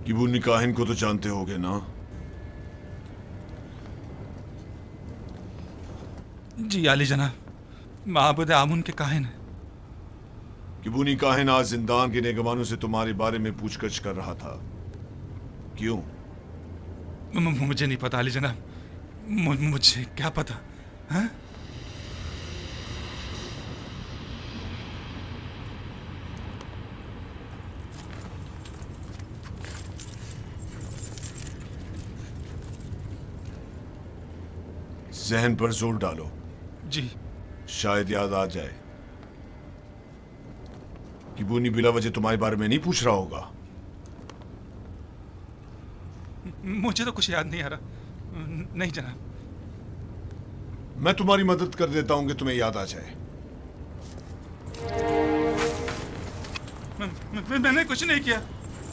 किबुनी काहिन को तो जानते होगे ना? जी आली जनाब, माबूद आमुन के काहिन है। किबुनी काहिन आज जिंदान के नेगवानों से तुम्हारे बारे में पूछगछ कर रहा था, क्यों? मुझे नहीं पता आली जनाब, मुझे क्या पता। हाँ? जहन पर जोर डालो। जी। शायद याद आ जाए। किबुनी बिला वजह तुम्हारे बारे में नहीं पूछ रहा होगा। मुझे तो कुछ याद नहीं आ रहा। नहीं जनाब। मैं तुम्हारी मदद कर देता हूं कि तुम्हें याद आ जाए। मैंने कुछ नहीं किया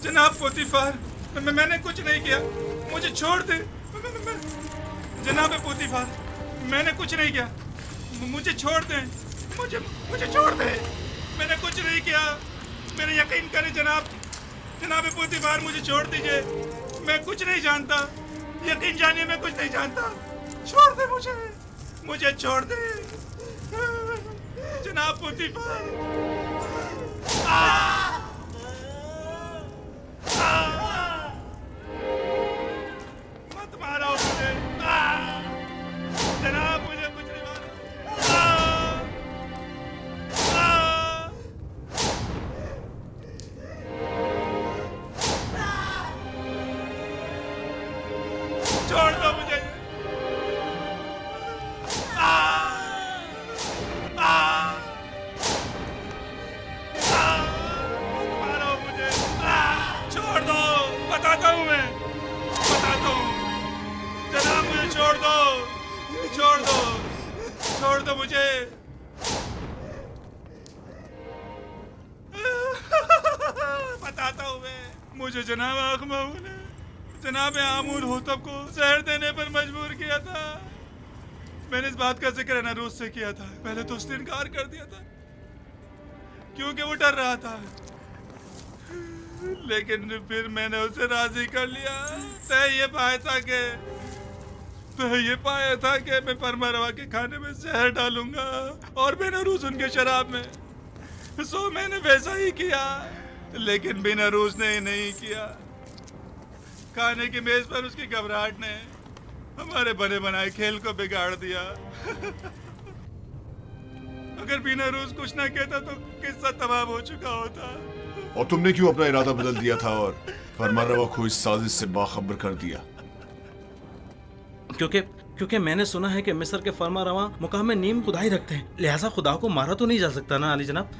जनाब पोतीफार, मैंने कुछ नहीं किया, मुझे छोड़ दे। जनाब पोतीफार, मैंने कुछ नहीं किया, मुझे छोड़ दे, मुझे छोड़ दे, मैंने कुछ नहीं किया, मेरे यकीन करें जनाब पोतीफार, मुझे छोड़ दीजिए, मैं कुछ नहीं जानता, यकीन जानिए मैं कुछ नहीं जानता, छोड़ दे मुझे छोड़ दे जनाब पोतीफार। मत मारो मुझे जनाब, मुझे कुछ नहीं मारो। छोड़ दो मुझे। मारो मुझे, छोड़ दो, बताता हूँ मैं, बताता हूँ जनाब, मुझे छोड़ दो, छोड़ दो मुझे। बताता हूँ मैं, मुझे जनाब आखमाऊ ने जनाब आमूर होतब को जहर देने पर मजबूर किया था। मैंने इस बात का जिक्र अनारूस से किया था, पहले तो उसने इनकार कर दिया था क्योंकि वो डर रहा था, लेकिन फिर मैंने उसे राजी कर लिया। तय ये पाया था कि मैं परमारवा के खाने में जहर डालूंगा और बेनरूस उनके शराब में, सो मैंने वैसा ही किया, लेकिन बेनरूस ने नहीं किया। खाने की मेज पर उसकी घबराहट ने हमारे बने बनाए खेल को बिगाड़ दिया। अगर बेनरूस कुछ ना कहता तो किस्सा तमाम हो चुका होता। और तुमने क्यों अपना इरादा बदल दिया था और फरमारवा को इस साजिश से बाखबर कर दिया? क्योंकि मैंने सुना है कि मिस्र के फरमारवा मुकाम में नीम खुदाई रखते हैं, लिहाजा खुदा को मारा तो नहीं जा सकता ना अली जनाब,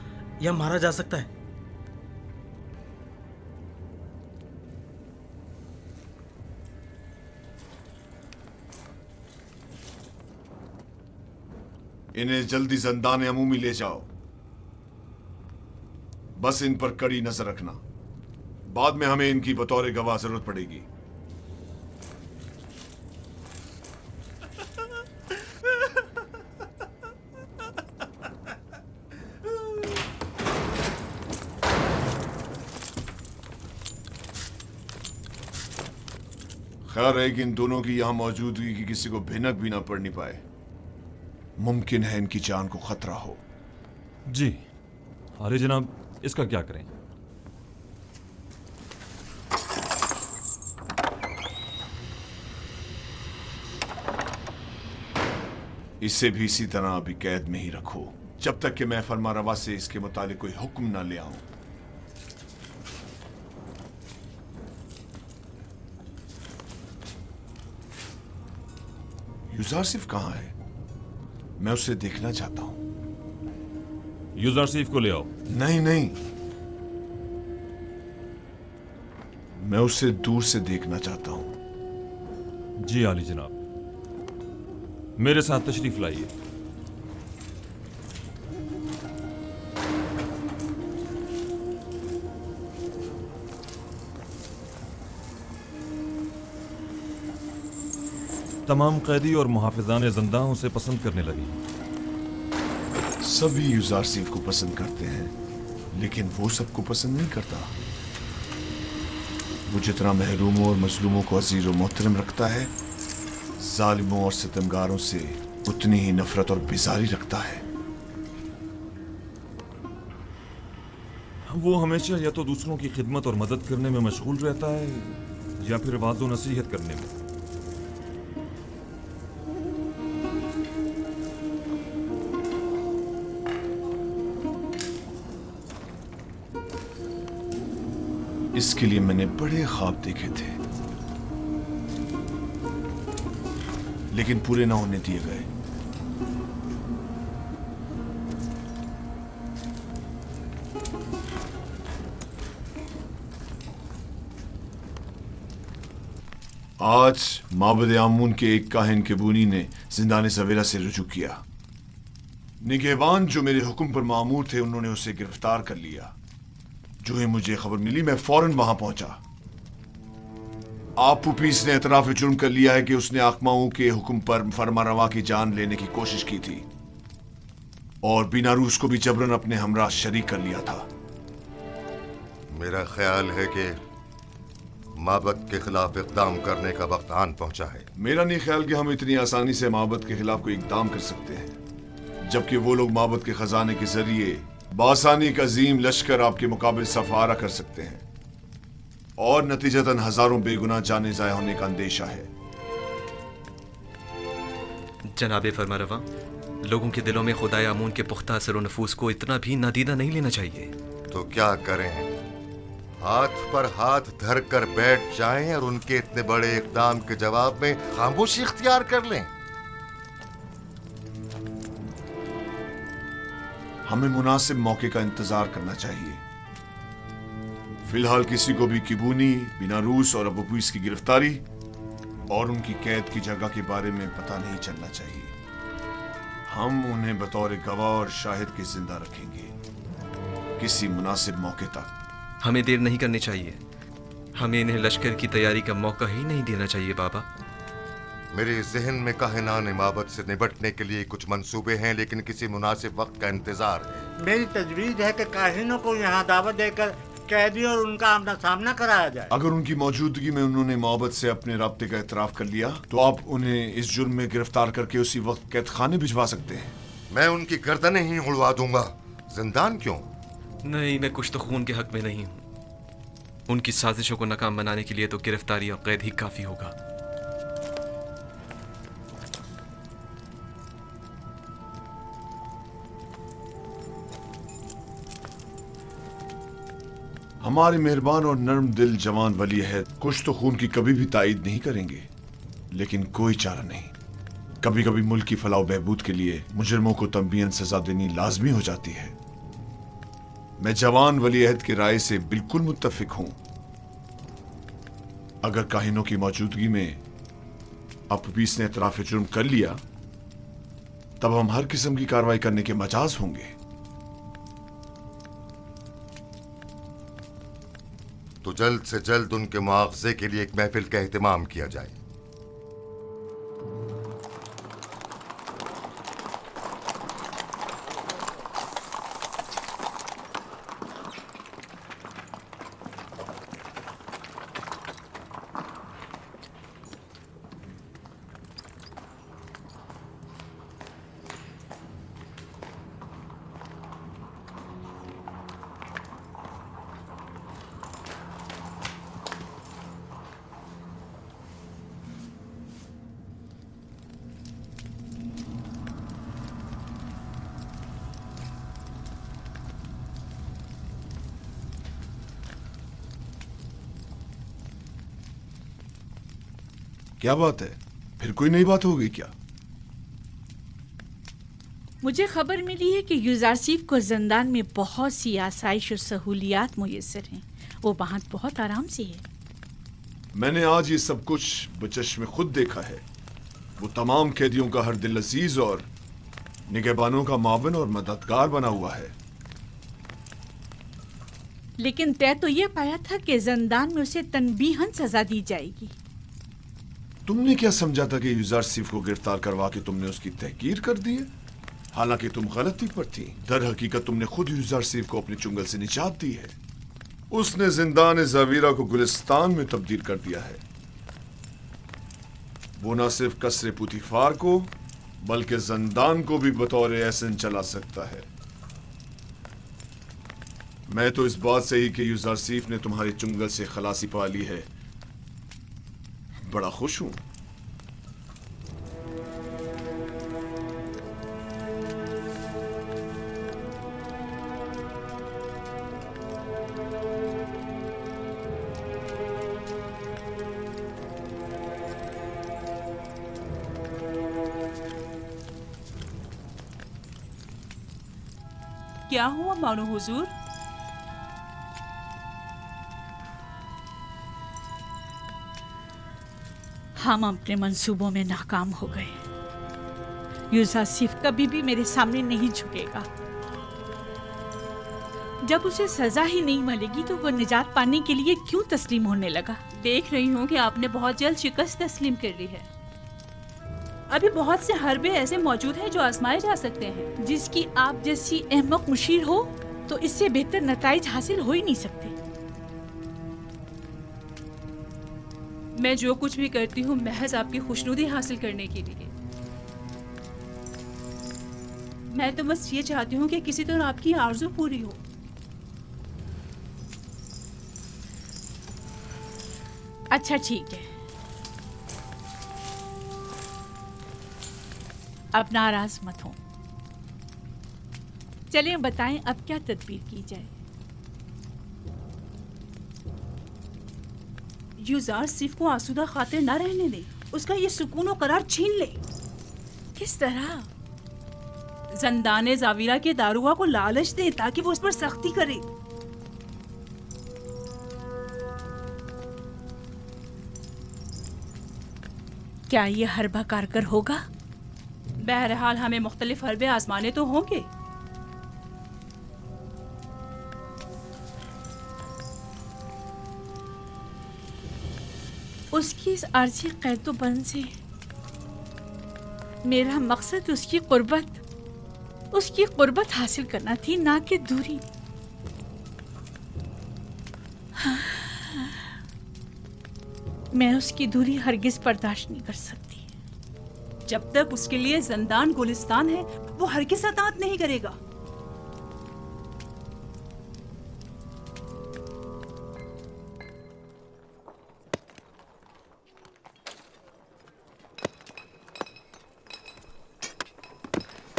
या मारा जा सकता है? इन्हें जल्दी ज़ंदान अमूमी ले जाओ, बस इन पर कड़ी नजर रखना, बाद में हमें इनकी बतौर गवाह जरूरत पड़ेगी। खैर है कि इन दोनों की यहां मौजूदगी की किसी को भिनक भी ना पड़नी पाए। मुमकिन है इनकी जान को खतरा हो। जी अरे जनाब, इसका क्या करें? इसे भी इसी तरह अभी कैद में ही रखो जब तक कि मैं फरमारवा से इसके मुतालिक कोई हुक्म ना ले आऊं। यूजारसिफ कहां है? मैं उसे देखना चाहता हूं। यूजारसिफ को ले आओ। नहीं नहीं, मैं उसे दूर से देखना चाहता हूं। जी आली जनाब, मेरे साथ तशरीफ लाइए। तमाम कैदी और मुहाफिजान ज़िंदा उसे पसंद करने लगी। सभी यूजारसिफ को पसंद करते हैं, लेकिन वो सबको पसंद नहीं करता। वो जितना महरूमों और मजलूमों को अजीज और मोहतरम रखता है, जालिमों और सितमगारों से उतनी ही नफरत और बेजारी रखता है। वो हमेशा या तो दूसरों की खिदमत और मदद करने में मशगूल रहता है या फिर वाज़ो नसीहत करने में। इसके लिए मैंने बड़े ख्वाब देखे थे, लेकिन पूरे ना होने दिए गए। आज माबद आमून के एक काहिन केबूनी ने जिंदाने सवेरा से रुजू किया। निगहबान जो मेरे हुक्म पर मामूर थे, उन्होंने उसे गिरफ्तार कर लिया। जो ही मुझे खबर मिली, मैं फौरन वहां पहुंचा। आपू पीस ने एतराफ जुर्म कर लिया है कि उसने आकमाओं के हुक्म पर फरमारवा की जान लेने की कोशिश की थी और बीनारूस को भी जबरन अपने हमरा शरीक कर लिया था। मेरा ख्याल है कि माबद के खिलाफ इकदाम करने का वक्त आन पहुंचा है। मेरा नहीं ख्याल कि हम इतनी आसानी से माबद के खिलाफ कोई इकदाम कर सकते हैं, जबकि वो लोग माबद के खजाने के जरिए बासानी का अजीम लश्कर आपके मुकाबले सफारा कर सकते हैं और नतीजतन हजारों बेगुनाह जाने जाया होने का अंदेशा है। जनाबे फरमारवा, लोगों के दिलों में खुदाए आमून के पुख्ता असर और नफूस को इतना भी नादीदा नहीं लेना चाहिए। तो क्या करें? हाथ पर हाथ धर कर बैठ जाएं और उनके इतने बड़े इकदाम के जवाब में खामोशी इख्तियार कर लें? हमें मुनासिब मौके का इंतजार करना चाहिए। फिलहाल किसी को भी किबूनी, बीनारूस और अबू पीस की गिरफ्तारी और उनकी कैद की जगह के बारे में पता नहीं चलना चाहिए। हम उन्हें बतौर गवाह और शाहिद के जिंदा रखेंगे किसी मुनासिब मौके तक। हमें देर नहीं करनी चाहिए। हमें इन्हें लश्कर की तैयारी का मौका ही नहीं देना चाहिए बाबा। मेरे जहन में काहिनान माबद से निपटने के लिए कुछ मंसूबे हैं, लेकिन किसी मुनासिब वक्त का इंतजार है। मेरी तजवीज है कि काहिनों को यहाँ दावत देकर कैदी और उनका आमना सामना कराया जाए। अगर उनकी मौजूदगी में उन्होंने मोहब्बत से अपने राब्ते का एतराफ कर लिया तो आप उन्हें इस जुर्म में गिरफ्तार करके उसी वक्त कैद खाने भिजवा सकते हैं। मैं उनकी गर्दनें ही उड़वा दूंगा। जिंदान क्यों? नहीं, मैं कुछ तो खून के हक में नहीं हूँ। उनकी साजिशों को नाकाम बनाने के लिए तो गिरफ्तारी और कैद ही काफी होगा। हमारे मेहरबान और नर्म दिल जवान वली अहद कुछ तो खून की कभी भी तायद नहीं करेंगे, लेकिन कोई चारा नहीं। कभी कभी मुल्क की फलाह बहबूद के लिए मुजरिमों को तंबीहन सजा देनी लाजमी हो जाती है। मैं जवान वली अहद की राय से बिल्कुल मुत्तफिक हूं। अगर काहिनों की मौजूदगी में अबू पीस ने एतराफ जुर्म कर लिया, तब हम हर किस्म की कार्रवाई करने के मजाज होंगे। तो जल्द से जल्द उनके मुआवजे के लिए एक महफिल का एहतमाम किया जाए। क्या बात है, फिर कोई नई बात हो गई क्या? मुझे खबर मिली है कि यूजारसीफ को जिंदान में बहुत सी आसाइश और सहूलियात मुयस्सर हैं। वो वहाँ बहुत आराम से है। मैंने आज ये सब कुछ बचश्मे खुद देखा है। वो तमाम कैदियों का हर दिल अजीज और निगहबानों का मावन और मददगार बना हुआ है। लेकिन तय तो ये पाया था कि जिंदान में उसे तनबीहन सजा दी जाएगी। तुमने क्या समझा था कि यूजारसीफ को गिरफ्तार करवा के तुमने उसकी तहकीर कर दी है? हालांकि तुम गलती पर थी। दर हकीकत तुमने खुद यूजारसीफ को अपने चुंगल से निजात दी है। उसने जिंदान ज़ावीरा को गुलिस्तान में तब्दील कर दिया है। वो न सिर्फ कसरे पुतीफार को बल्कि जिंदान को भी बतौर एहसन चला सकता है। मैं तो इस बात से ही कि यूजारसीफ ने तुम्हारे चुंगल से खलासी पा ली है बड़ा खुश हूं। क्या हुआ मानो हुजूर? हम अपने मंसूबों में नाकाम हो गए। यूजारसीफ कभी भी मेरे सामने नहीं झुकेगा। जब उसे सजा ही नहीं मिलेगी तो वो निजात पाने के लिए क्यों तस्लीम होने लगा? देख रही हूँ कि आपने बहुत जल्द शिकस्त तस्लीम कर ली है। अभी बहुत से हरबे ऐसे मौजूद हैं जो आजमाए जा सकते हैं। जिसकी आप जैसी अहमक मुशीर हो तो इससे बेहतर नताइज हासिल हो ही नहीं सकते। मैं जो कुछ भी करती हूँ महज आपकी खुशनुदी हासिल करने के लिए। मैं तो बस ये चाहती हूँ कि किसी तरह आपकी आरज़ू पूरी हो। अच्छा ठीक है, अब नाराज मत हो। चलें बताएं अब क्या तदबीर की जाए। यूजारसीफ को आसूदा खातिर ना रहने दे, उसका ये सुकून और करार छीन ले। किस तरह? जिंदान ज़ावीरा के दारुआ को लालच दे ताकि वो उस पर सख्ती करे। क्या ये हरबा कारगर होगा? बहरहाल हमें मुख्तलिफ हरबे आजमाने तो होंगे। उसकी इस आर्जी कैदोबंद से मेरा मकसद उसकी कुर्बत हासिल करना थी, ना कि दूरी। मैं उसकी दूरी हरगिज बर्दाश्त नहीं कर सकती। जब तक उसके लिए जिंदान गुलिस्तान है वो हरगिज अतात नहीं करेगा।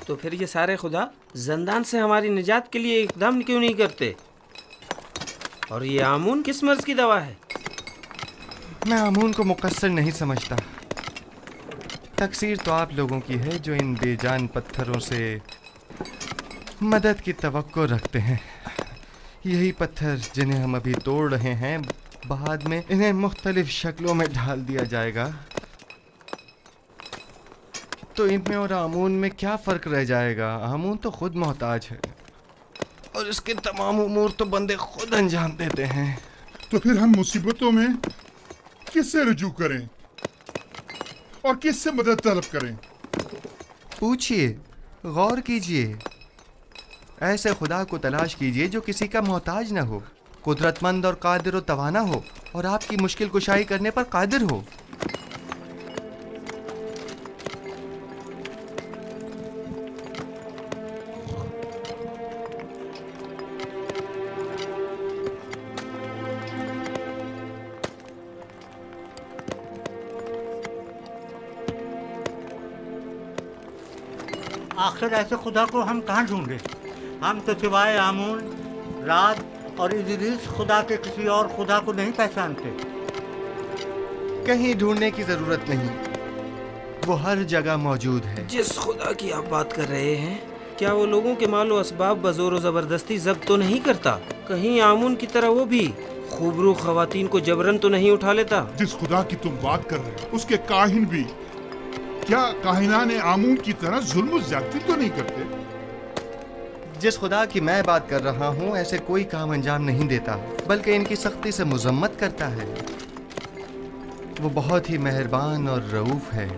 तो फिर ये सारे खुदा जिंदान से हमारी निजात के लिए इकदाम क्यों नहीं करते? और ये आमून किस मर्ज की दवा है? मैं आमून को मुकस्सर नहीं समझता। तकसीर तो आप लोगों की है जो इन बेजान पत्थरों से मदद की तवक्को रखते हैं। यही पत्थर जिन्हें हम अभी तोड़ रहे हैं, बाद में इन्हें मुख्तलिफ शक्लों में ढाल दिया जाएगा। तो इनमें और आमून में क्या फ़र्क रह जाएगा? आमून तो खुद मोहताज है और इसके तमाम उमूर तो बंदे खुद अंजाम देते हैं। तो फिर हम मुसीबतों में किससे रुजू करें और किससे मदद तलब करें? पूछिए, गौर कीजिए, ऐसे खुदा को तलाश कीजिए जो किसी का मोहताज न हो, कुदरतमंद और कादिर और तवाना हो और आपकी मुश्किल कुशाई करने पर कादिर हो। आखिर ऐसे खुदा को हम कहाँ ढूंढे? हम तो सिवाय आमून, रात और इदरीस खुदा के किसी और खुदा को नहीं पहचानते। कहीं ढूंढने की जरूरत नहीं, वो हर जगह मौजूद है। जिस खुदा की आप बात कर रहे हैं, क्या वो लोगों के मालो असबाब बजोर जबरदस्ती जब्त तो नहीं करता? कहीं आमून की तरह वो भी खूबरू खवातीन को जबरन तो नहीं उठा लेता? जिस खुदा की तुम बात कर रहे हो उसके काहिन भी क्या काहिनान आमून की तरह जुल्म ज्यादती तो नहीं करते? जिस खुदा की मैं बात कर रहा हूँ ऐसे कोई काम अंजाम नहीं देता, बल्कि इनकी सख्ती से मुजम्मत करता है। वो बहुत ही मेहरबान और रऊफ है।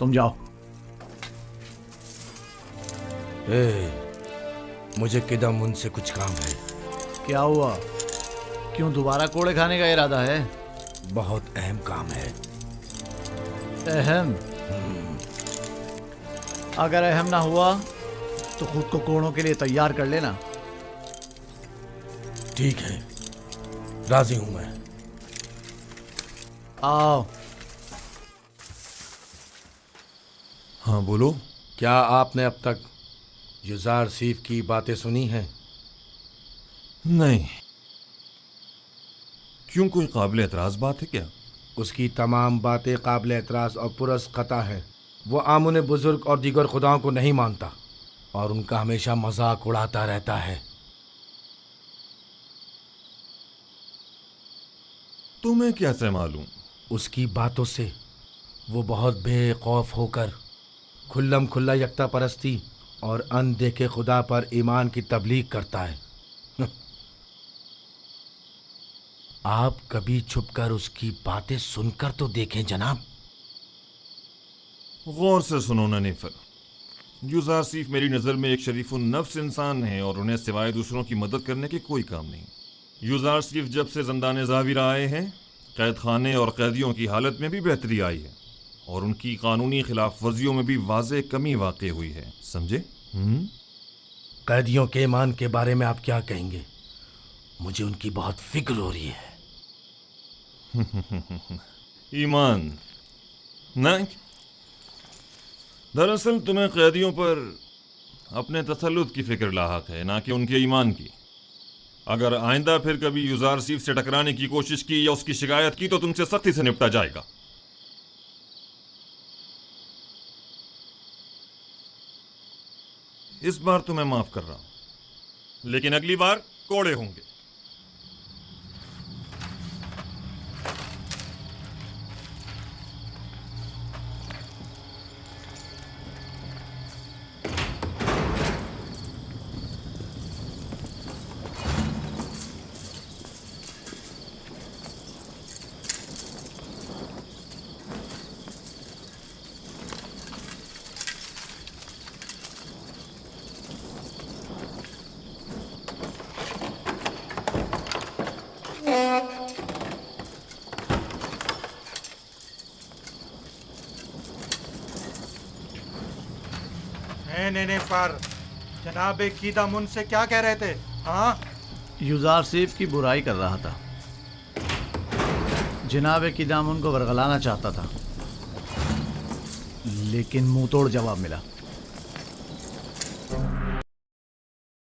तुम जाओ। मुझे किदम उनसे कुछ काम है। क्या हुआ? क्यों दोबारा कोड़े खाने का इरादा है? बहुत अहम काम है। अहम? अगर अहम ना हुआ तो खुद को कोड़ों के लिए तैयार कर लेना। ठीक है, राजी हूं मैं। आओ। हाँ बोलो। क्या आपने अब तक युजार सीफ की बातें सुनी हैं? नहीं। क्यों, कोई काबिल एतराज बात है क्या? उसकी तमाम बातें काबिल एतराज और पुरस्कता है। वो आमुन बुजुर्ग और दीगर खुदाओं को नहीं मानता और उनका हमेशा मजाक उड़ाता रहता है। तुम्हें कैसे मालूम? उसकी बातों से वो बहुत बेखौफ होकर खुल्लम खुल्ला यकता परस्ती और अनदेखे खुदा पर ईमान की तबलीग करता है। आप कभी छुपकर उसकी बातें सुनकर तो देखें जनाब। गौर से सुनो ननीफर, युजार सीफ मेरी नज़र में एक शरीफुन नफ्स इंसान है और उन्हें सिवाय दूसरों की मदद करने के कोई काम नहीं। युजार सीफ जब से ज़ंदान ज़ाविरा आए हैं, कैद खाने और कैदियों की हालत में भी बेहतरी आई है और उनकी कानूनी खिलाफ वर्जियों में भी वाज़े कमी वाक़ई हुई है। समझे? कैदियों के ईमान के बारे में आप क्या कहेंगे? मुझे उनकी बहुत फिक्र हो रही है। ईमान नहीं, दरअसल तुम्हें कैदियों पर अपने तसल्लुत की फिक्र लाहक है, ना कि उनके ईमान की। अगर आइंदा फिर कभी युजार सीफ से टकराने की कोशिश की या उसकी शिकायत की तो तुमसे सख्ती से निपटा जाएगा। इस बार तो मैं माफ कर रहा हूं, लेकिन अगली बार कोड़े होंगे। नेने पर जनाब कीदम उनसे क्या कह रहे थे? हाँ, युजार सीफ की बुराई कर रहा था। जनाब कीदम उनको बरगलाना चाहता था, लेकिन मुंह तोड़ जवाब मिला।